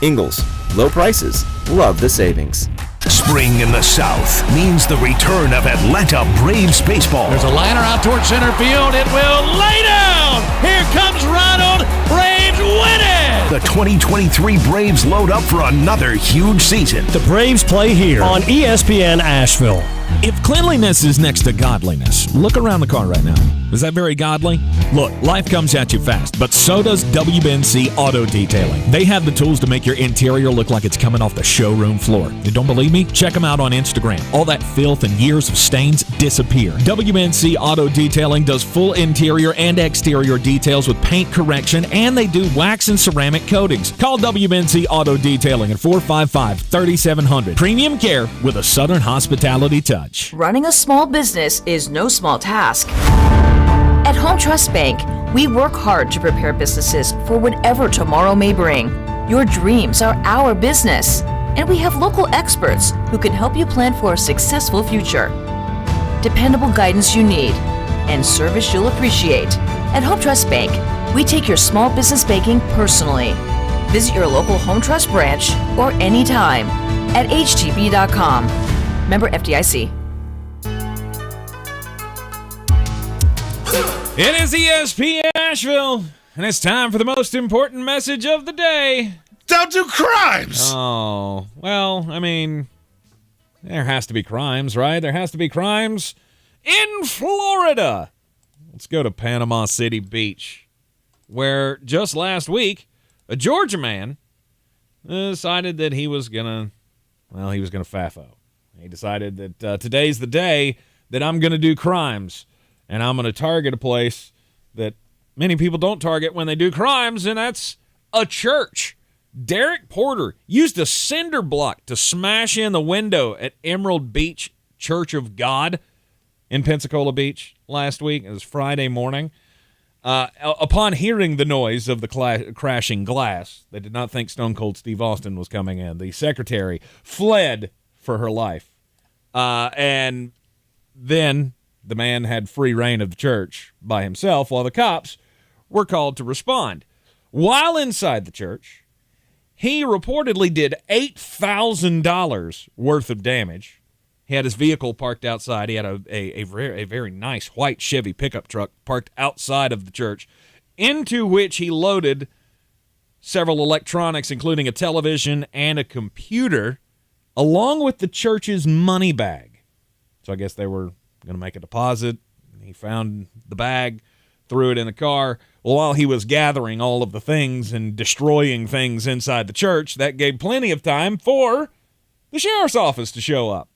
Ingles, low prices, love the savings. Spring in the South means the return of Atlanta Braves baseball. There's a liner out towards center field. It will lay down. Here comes Ronald. Braves win it. The 2023 Braves load up for another huge season. The Braves play here on ESPN Asheville. If cleanliness is next to godliness, look around the car right now. Is that very godly? Look, life comes at you fast, but so does WNC Auto Detailing. They have the tools to make your interior look like it's coming off the showroom floor. You don't believe me? Check them out on Instagram. All that filth and years of stains disappear. WNC Auto Detailing does full interior and exterior details with paint correction, and they do wax and ceramic coatings. Call WNC Auto Detailing at 455-3700. Premium care with a Southern hospitality touch. Running a small business is no small task. At Home Trust Bank, we work hard to prepare businesses for whatever tomorrow may bring. Your dreams are our business, and we have local experts who can help you plan for a successful future. Dependable guidance you need, and service you'll appreciate. At Home Trust Bank, we take your small business banking personally. Visit your local Home Trust branch or anytime at htb.com. Member FDIC. It is ESPN Asheville, and it's time for the most important message of the day. Don't do crimes! Oh, well, I mean, there has to be crimes, right? There has to be crimes in Florida. Let's go to Panama City Beach, where just last week, a Georgia man decided that he was gonna FAFO. He decided that today's the day that I'm going to do crimes, and I'm going to target a place that many people don't target when they do crimes, and that's a church. Derek Porter used a cinder block to smash in the window at Emerald Beach Church of God in Pensacola Beach last week. It was Friday morning. Upon hearing the noise of the crashing glass, they did not think Stone Cold Steve Austin was coming in. The secretary fled for her life. And then the man had free reign of the church by himself while the cops were called to respond. While inside the church, he reportedly did $8,000 worth of damage. He had his vehicle parked outside. He had a very nice white Chevy pickup truck parked outside of the church, into which he loaded several electronics, including a television and a computer, along with the church's money bag. So I guess they were going to make a deposit. He found the bag, threw it in the car. Well, while he was gathering all of the things and destroying things inside the church, that gave plenty of time for the sheriff's office to show up.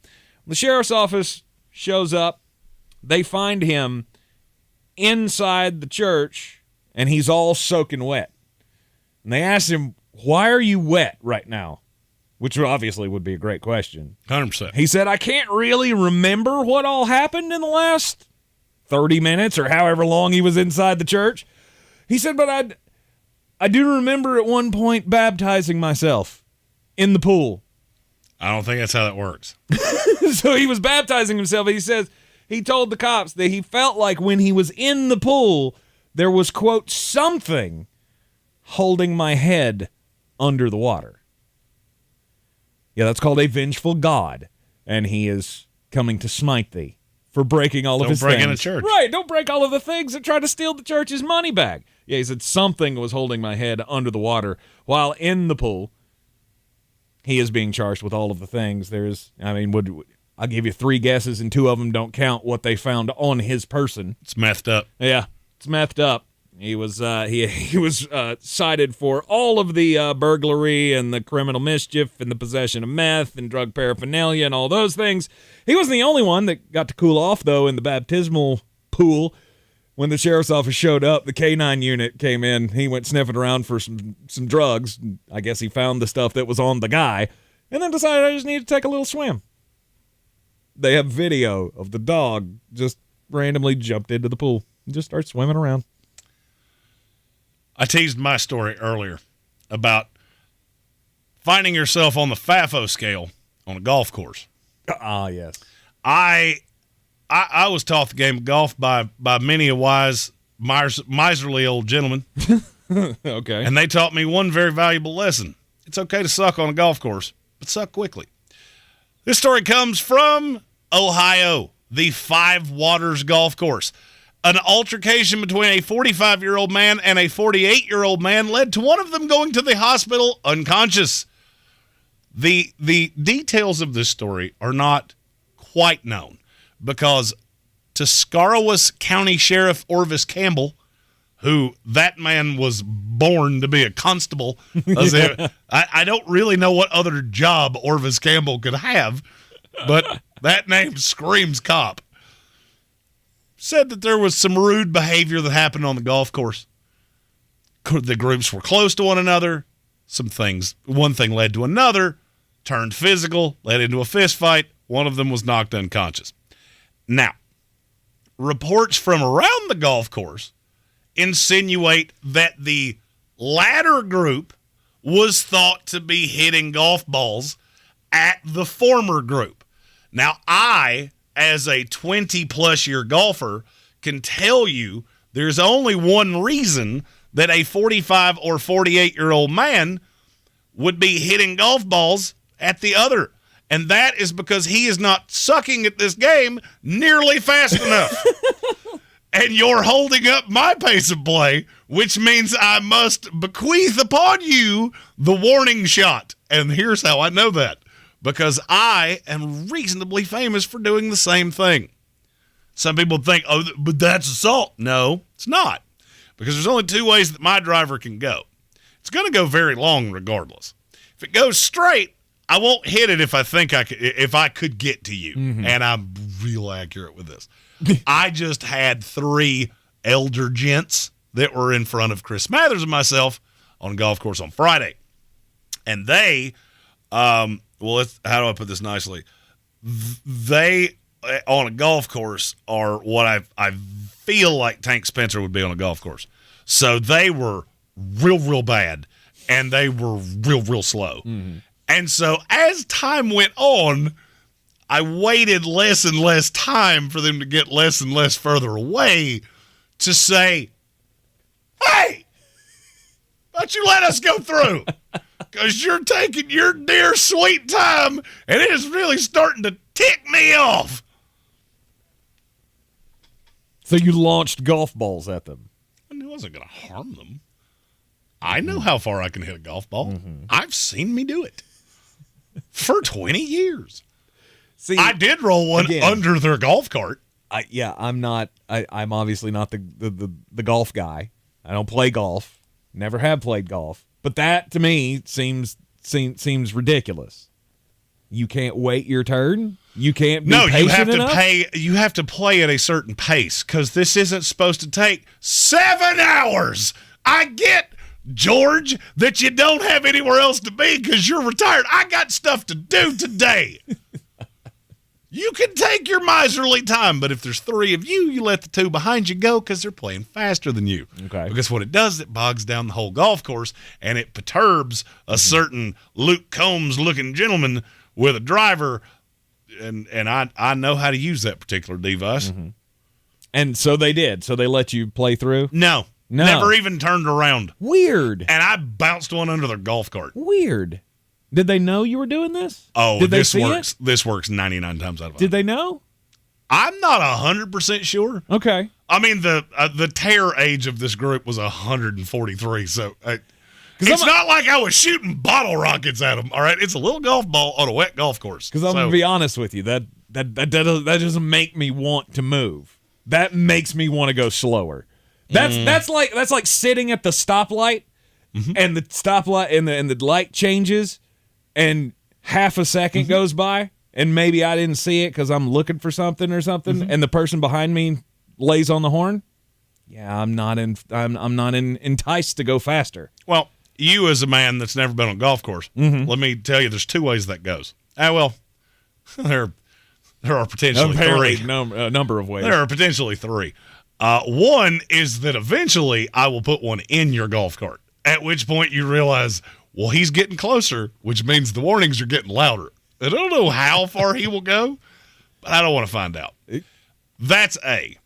The sheriff's office shows up. They find him inside the church, and he's all soaking wet. And they ask him, "Why are you wet right now?" Which obviously would be a great question. 100%. He said, "I can't really remember what all happened in the last 30 minutes or however long he was inside the church." He said, "But I do remember at one point baptizing myself in the pool." I don't think that's how that works. So he was baptizing himself. He says he told the cops that he felt like when he was in the pool, there was, quote, something holding my head under the water. Yeah, that's called a vengeful God, and he is coming to smite thee for breaking all of his things. Don't break in a church. Right, don't break all of the things that try to steal the church's money back. Yeah, he said something was holding my head under the water while in the pool. He is being charged with all of the things. I'll give you 3 guesses, and 2 of them don't count what they found on his person. It's methed up. Yeah, it's methed up. He was he was cited for all of the burglary and the criminal mischief and the possession of meth and drug paraphernalia and all those things. He wasn't the only one that got to cool off, though, in the baptismal pool. When the sheriff's office showed up, the K-9 unit came in. He went sniffing around for some drugs. I guess he found the stuff that was on the guy and then decided I just need to take a little swim. They have video of the dog just randomly jumped into the pool and just started swimming around. I teased my story earlier about finding yourself on the FAFO scale on a golf course. Yes. I was taught the game of golf by many a wise, miserly old gentleman. Okay. And they taught me one very valuable lesson. It's okay to suck on a golf course, but suck quickly. This story comes from Ohio, the Five Waters Golf Course. An altercation between a 45-year-old man and a 48-year-old man led to one of them going to the hospital unconscious. The details of this story are not quite known because Tuscarawas County Sheriff Orvis Campbell, who that man was born to be a constable. I don't really know what other job Orvis Campbell could have, but that name screams cop. Said that there was some rude behavior that happened on the golf course. The groups were close to one another. One thing led to another, turned physical, led into a fist fight. One of them was knocked unconscious. Now, reports from around the golf course insinuate that the latter group was thought to be hitting golf balls at the former group. Now, I, as a 20-plus year golfer, can tell you there's only one reason that a 45 or 48-year-old man would be hitting golf balls at the other. And that is because he is not sucking at this game nearly fast enough. And you're holding up my pace of play, which means I must bequeath upon you the warning shot. And here's how I know that. Because I am reasonably famous for doing the same thing. Some people think, oh, but that's assault. No, it's not. Because there's only 2 ways that my driver can go. It's going to go very long regardless. If it goes straight, I won't hit it if I could get to you. Mm-hmm. And I'm real accurate with this. I just had 3 elder gents that were in front of Chris Mathers and myself on a golf course on Friday. And they, how do I put this nicely? They, on a golf course, are what I feel like Tank Spencer would be on a golf course. So they were real, real bad, and they were real, real slow. Mm-hmm. And so as time went on, I waited less and less time for them to get less and less further away to say, hey, why don't you let us go through? Because you're taking your dear sweet time, and it is really starting to tick me off. So you launched golf balls at them. I knew I wasn't going to harm them. I know how far I can hit a golf ball. Mm-hmm. I've seen me do it for 20 years. See, I did roll one under their golf cart. I'm obviously not the golf guy. I don't play golf. Never have played golf. But that to me seems ridiculous. You can't wait your turn. You can't be patient enough? You have to play at a certain pace because this isn't supposed to take 7 hours. I get, George, that you don't have anywhere else to be because you're retired. I got stuff to do today. You can take your miserly time, but if there's 3 of you, you let the 2 behind you go because they're playing faster than you. Okay. Because what it does, it bogs down the whole golf course, and it perturbs a certain Luke Combs-looking gentleman with a driver, and I know how to use that particular device. Mm-hmm. And so they did. So they let you play through? No. Never even turned around. Weird. And I bounced one under their golf cart. Weird. Did they know you were doing this? Oh, did this they see works. It? This works 99 times out of 100. Did they know? I'm not 100% sure. Okay. I mean, the tear age of this group was 143, so it's not like I was shooting bottle rockets at them. All right, it's a little golf ball on a wet golf course. Because I'm gonna be honest with you, that doesn't make me want to move. That makes me want to go slower. That's like sitting at the stoplight, mm-hmm. and the stoplight and the light changes. And half a second mm-hmm. goes by, and maybe I didn't see it because I'm looking for something or something, mm-hmm. and the person behind me lays on the horn. Yeah, I'm not enticed to go faster. Well, you as a man that's never been on a golf course, mm-hmm. let me tell you, there's 2 ways that goes. There are potentially 3. A number of ways. There are potentially 3. One is that eventually I will put one in your golf cart, at which point you realize, well, he's getting closer, which means the warnings are getting louder. I don't know how far he will go, but I don't want to find out. That's A.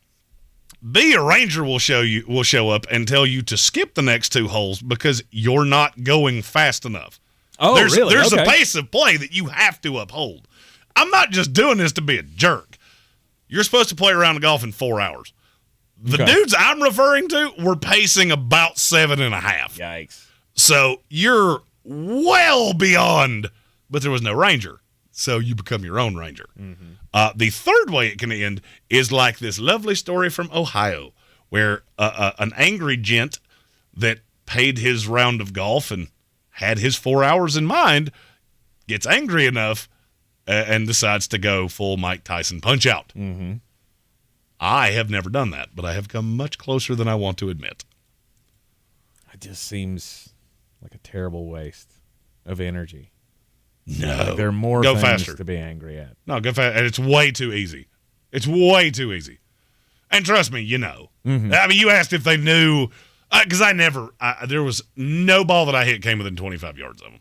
B, a ranger will show up and tell you to skip the next 2 holes because you're not going fast enough. Oh, really? There's okay. a pace of play that you have to uphold. I'm not just doing this to be a jerk. You're supposed to play around the golf in 4 hours. The dudes I'm referring to were pacing about 7.5. Yikes. So you're well beyond, but there was no ranger. So you become your own ranger. Mm-hmm. The third way it can end is like this lovely story from Ohio where an angry gent that paid his round of golf and had his 4 hours in mind gets angry enough and decides to go full Mike Tyson punch out. Mm-hmm. I have never done that, but I have come much closer than I want to admit. It just seems like a terrible waste of energy. No. Like there are more go things faster. to be angry at. No, go faster. And it's way too easy. It's way too easy. And trust me, you know. Mm-hmm. I mean, you asked if they knew, because there was no ball that I hit came within 25 yards of them.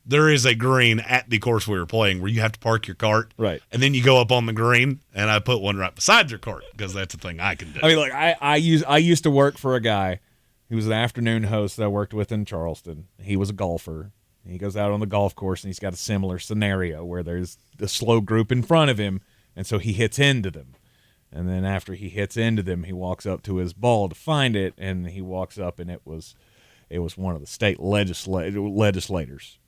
There is a green at the course we were playing where you have to park your cart. Right. And then you go up on the green, and I put one right beside your cart because that's a thing I can do. I mean, like I used to work for a guy who was an afternoon host that I worked with in Charleston. He was a golfer. He goes out on the golf course, and he's got a similar scenario where there's the slow group in front of him, and so he hits into them. And then after he hits into them, he walks up to his ball to find it, and he walks up, and it was one of the state legislators.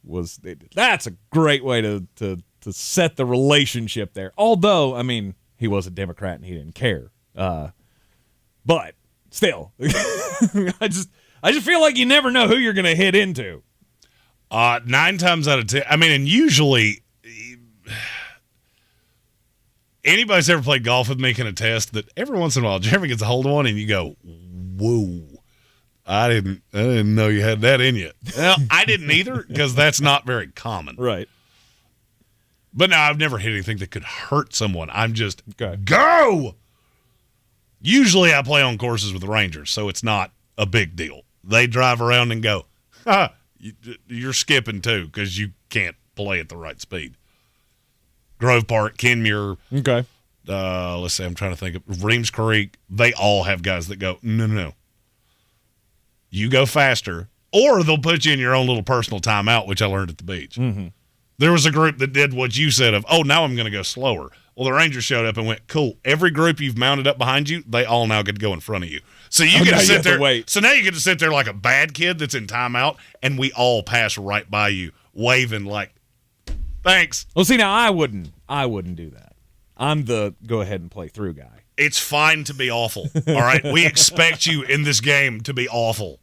That's a great way to set the relationship there. Although, I mean, he was a Democrat and he didn't care. But still, I just feel like you never know who you're going to hit into. 9 times out of 10, I mean, and usually anybody's ever played golf with me can attest that every once in a while Jeremy gets a hold of one and you go, whoa. I didn't know you had that in you. Well, I didn't either because that's not very common. Right. But no, I've never hit anything that could hurt someone. I'm just go. Usually I play on courses with the Rangers, so it's not a big deal. They drive around and go, you're skipping too because you can't play at the right speed. Grove Park, Kenmure. Okay. Let's see, I'm trying to think of Reams Creek. They all have guys that go, no. You go faster, or they'll put you in your own little personal timeout, which I learned at the beach. Mm-hmm. There was a group that did what you said of, now I'm going to go slower. Well, the Rangers showed up and went, cool. Every group you've mounted up behind you, they all now get to go in front of you. So you get to sit there. Wait. So now you get to sit there like a bad kid that's in timeout, and we all pass right by you, waving like, thanks. Well, see, now I wouldn't do that. I'm the go ahead and play through guy. It's fine to be awful. All right, we expect you in this game to be awful.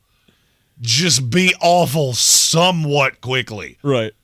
Just be awful somewhat quickly. Right.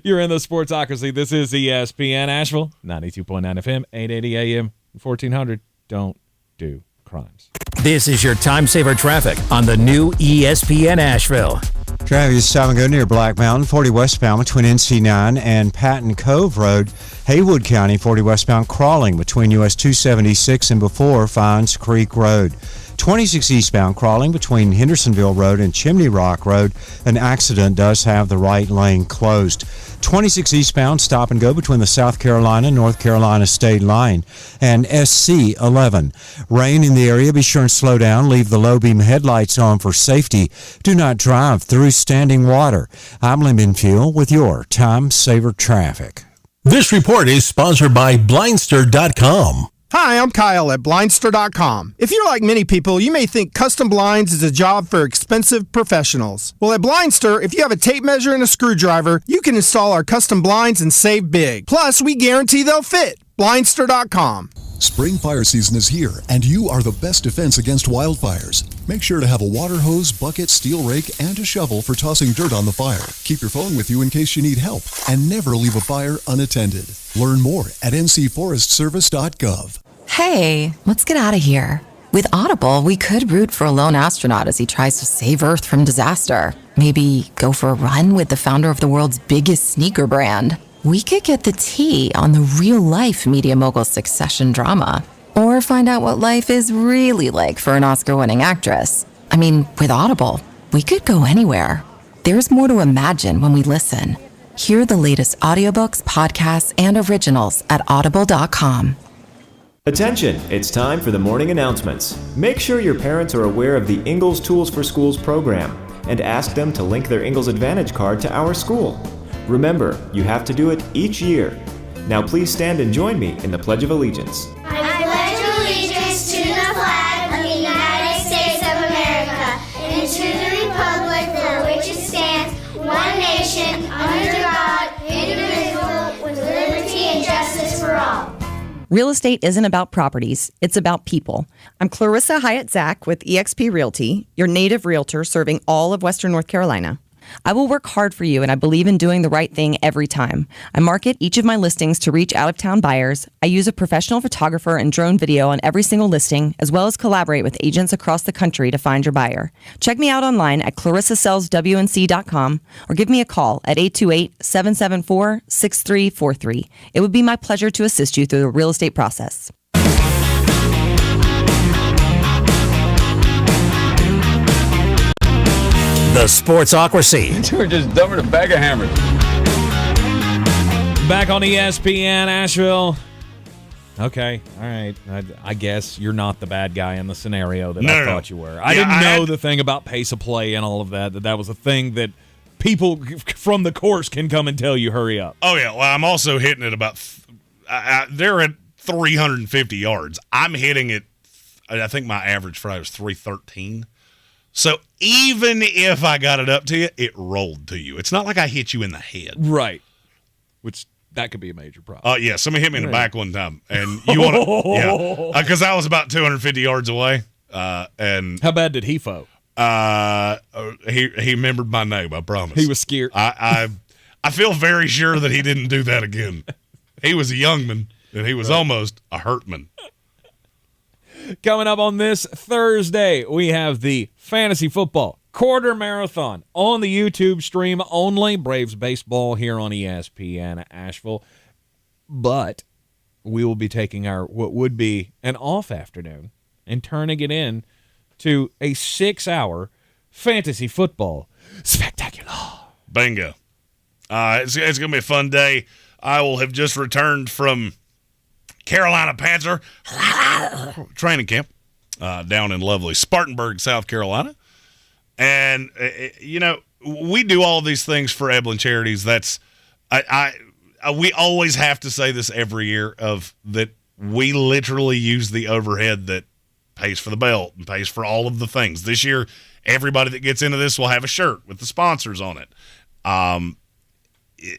You're in the Sportsocracy. This is ESPN Asheville, 92.9 FM, 880 AM, 1400. Don't do crimes. This is your time saver traffic on the new ESPN Asheville. Traffic is time to go near Black Mountain, 40 westbound between NC9 and Patton Cove Road. Haywood County, 40 westbound crawling between US 276 and before Fines Creek Road. 26 eastbound crawling between Hendersonville Road and Chimney Rock Road. An accident does have the right lane closed. 26 eastbound stop and go between the South Carolina-North Carolina state line and SC 11. Rain in the area. Be sure and slow down. Leave the low beam headlights on for safety. Do not drive through standing water. I'm Lemon Fuel with your time saver traffic. This report is sponsored by Blindster.com. Hi, I'm Kyle at Blindster.com. If you're like many people, you may think custom blinds is a job for expensive professionals. Well, at Blindster, if you have a tape measure and a screwdriver, you can install our custom blinds and save big. Plus, we guarantee they'll fit. Blindster.com. Spring fire season is here, and you are the best defense against wildfires. Make sure to have a water hose, bucket, steel rake, and a shovel for tossing dirt on the fire. Keep your phone with you in case you need help, and never leave a fire unattended. Learn more at ncforestservice.gov. Hey, let's get out of here. With Audible, we could root for a lone astronaut as he tries to save Earth from disaster. Maybe go for a run with the founder of the world's biggest sneaker brand. We could get the tea on the real-life media mogul succession drama. Or find out what life is really like for an Oscar-winning actress. I mean, with Audible, we could go anywhere. There's more to imagine when we listen. Hear the latest audiobooks, podcasts, and originals at audible.com. Attention, it's time for the morning announcements. Make sure your parents are aware of the Ingalls Tools for Schools program and ask them to link their Ingalls Advantage card to our school. Remember, you have to do it each year. Now please stand and join me in the Pledge of Allegiance. I pledge allegiance to the flag of the United States of America and to the republic for which it stands, one nation, under God, indivisible, with liberty and justice for all. Real estate isn't about properties, it's about people. I'm Clarissa Hyatt Zach with eXp Realty, your native realtor serving all of Western North Carolina. I will work hard for you, and I believe in doing the right thing every time. I market each of my listings to reach out-of-town buyers. I use a professional photographer and drone video on every single listing, as well as collaborate with agents across the country to find your buyer. Check me out online at clarissasellswnc.com or give me a call at 828-774-6343. It would be my pleasure to assist you through the real estate process. The Sportsocracy. We're just dumping a bag of hammers. Back on ESPN Asheville. Okay, all right. I guess you're not the bad guy in the scenario that I thought you were. I didn't know the thing about pace of play and all of that was a thing that people from the course can come and tell you, hurry up. Oh, yeah. Well, I'm also hitting it about they're at 350 yards. I'm hitting it, I think my average Friday was 313. So even if I got it up to you, it rolled to you. It's not like I hit you in the head. Right. Which, that could be a major problem. Yeah, somebody hit me in the back one time. And you want to, yeah. Because I was about 250 yards away. And how bad did he folk? He remembered my name, I promise. He was scared. I feel very sure that he didn't do that again. He was a young man, and he was almost a hurt man. Coming up on this Thursday, we have the fantasy football quarter marathon on the YouTube stream only. Braves baseball here on ESPN Asheville. But we will be taking our what would be an off afternoon and turning it in to a 6-hour fantasy football spectacular. Bingo. It's going to be a fun day. I will have just returned from Carolina Panther training camp down in lovely Spartanburg, South Carolina. And, we do all these things for Eblen Charities. That's we always have to say this every year of that we literally use the overhead that pays for the belt and pays for all of the things. This year, everybody that gets into this will have a shirt with the sponsors on it.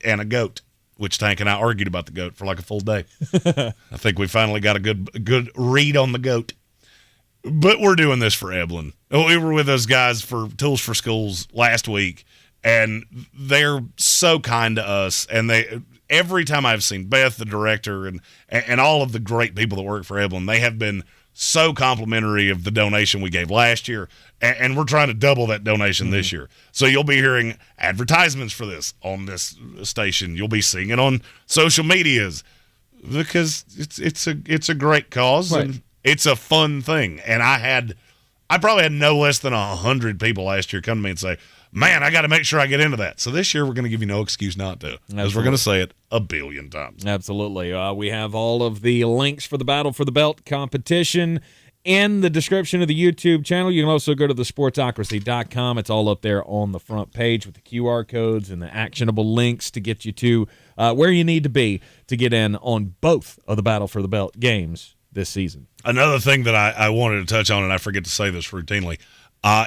And a goat, which Tank and I argued about the goat for like a full day. I think we finally got a good read on the goat. But we're doing this for Eblen. We were with those guys for Tools for Schools last week, and they're so kind to us. And every time I've seen Beth, the director, and all of the great people that work for Eblen, they have been so complimentary of the donation we gave last year, and we're trying to double that donation this year. So you'll be hearing advertisements for this on this station. You'll be seeing it on social medias because it's a great cause, right, and it's a fun thing. And I probably had no less than 100 people last year come to me and say, man, I got to make sure I get into that. So this year we're going to give you no excuse not to, because we're going to say it a billion times. Absolutely. We have all of the links for the Battle for the Belt competition in the description of the YouTube channel. You can also go to the Sportsocracy.com. It's all up there on the front page with the QR codes and the actionable links to get you to where you need to be to get in on both of the Battle for the Belt games this season. Another thing that I wanted to touch on, and I forget to say this routinely,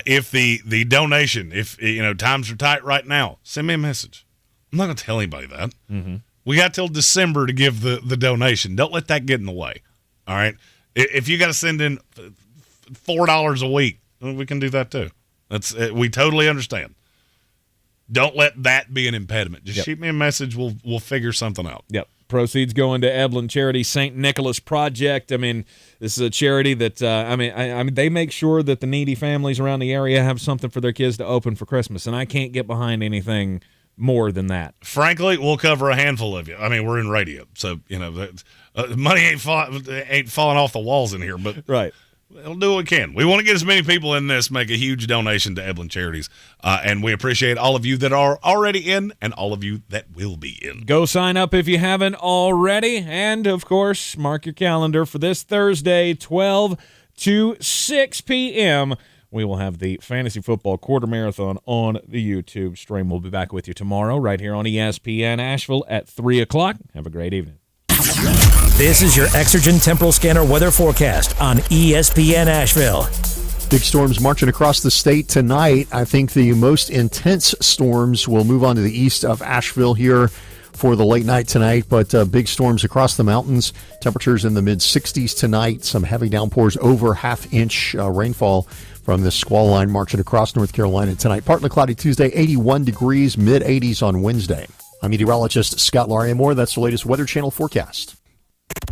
if the donation, if times are tight right now, send me a message. I'm not going to tell anybody that. Mm-hmm. We got till December to give the donation. Don't let that get in the way. All right. If you got to send in $4 a week, we can do that too. We totally understand. Don't let that be an impediment. Just shoot me a message. We'll figure something out. Yep. Proceeds going to Eblen Charities St. Nicholas Project. I mean, this is a charity that I mean, they make sure that the needy families around the area have something for their kids to open for Christmas, and I can't get behind anything more than that. Frankly, we'll cover a handful of you. I mean, we're in radio, so money ain't falling off the walls in here, but right. We'll do what we can. We want to get as many people in this, make a huge donation to Eblen Charities. And we appreciate all of you that are already in and all of you that will be in. Go sign up if you haven't already. And, of course, mark your calendar for this Thursday, 12 to 6 p.m. We will have the Fantasy Football Quarter Marathon on the YouTube stream. We'll be back with you tomorrow right here on ESPN Asheville at 3 o'clock. Have a great evening. This is your Exergen Temporal Scanner weather forecast on ESPN Asheville. Big storms marching across the state tonight. I think the most intense storms will move on to the east of Asheville here for the late night tonight, but big storms across the mountains. Temperatures in the mid-60s tonight. Some heavy downpours, over half-inch rainfall from this squall line marching across North Carolina tonight. Partly cloudy Tuesday, 81 degrees, mid-80s on Wednesday. I'm meteorologist Scott Lauriamore. That's the latest Weather Channel forecast.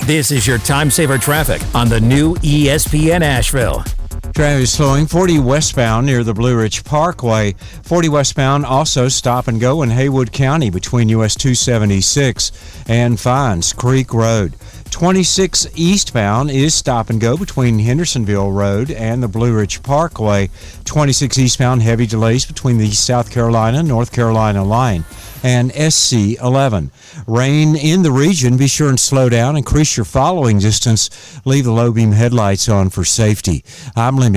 This is your time saver traffic on the new ESPN Asheville. Traffic is slowing 40 westbound near the Blue Ridge Parkway. 40 westbound also stop and go in Haywood County between US 276 and Fines Creek Road. 26 eastbound is stop and go between Hendersonville Road and the Blue Ridge Parkway. 26 eastbound heavy delays between the South Carolina North Carolina line and SC 11. Rain in the region. Be sure and slow down. Increase your following distance. Leave the low beam headlights on for safety. I'm Lyndon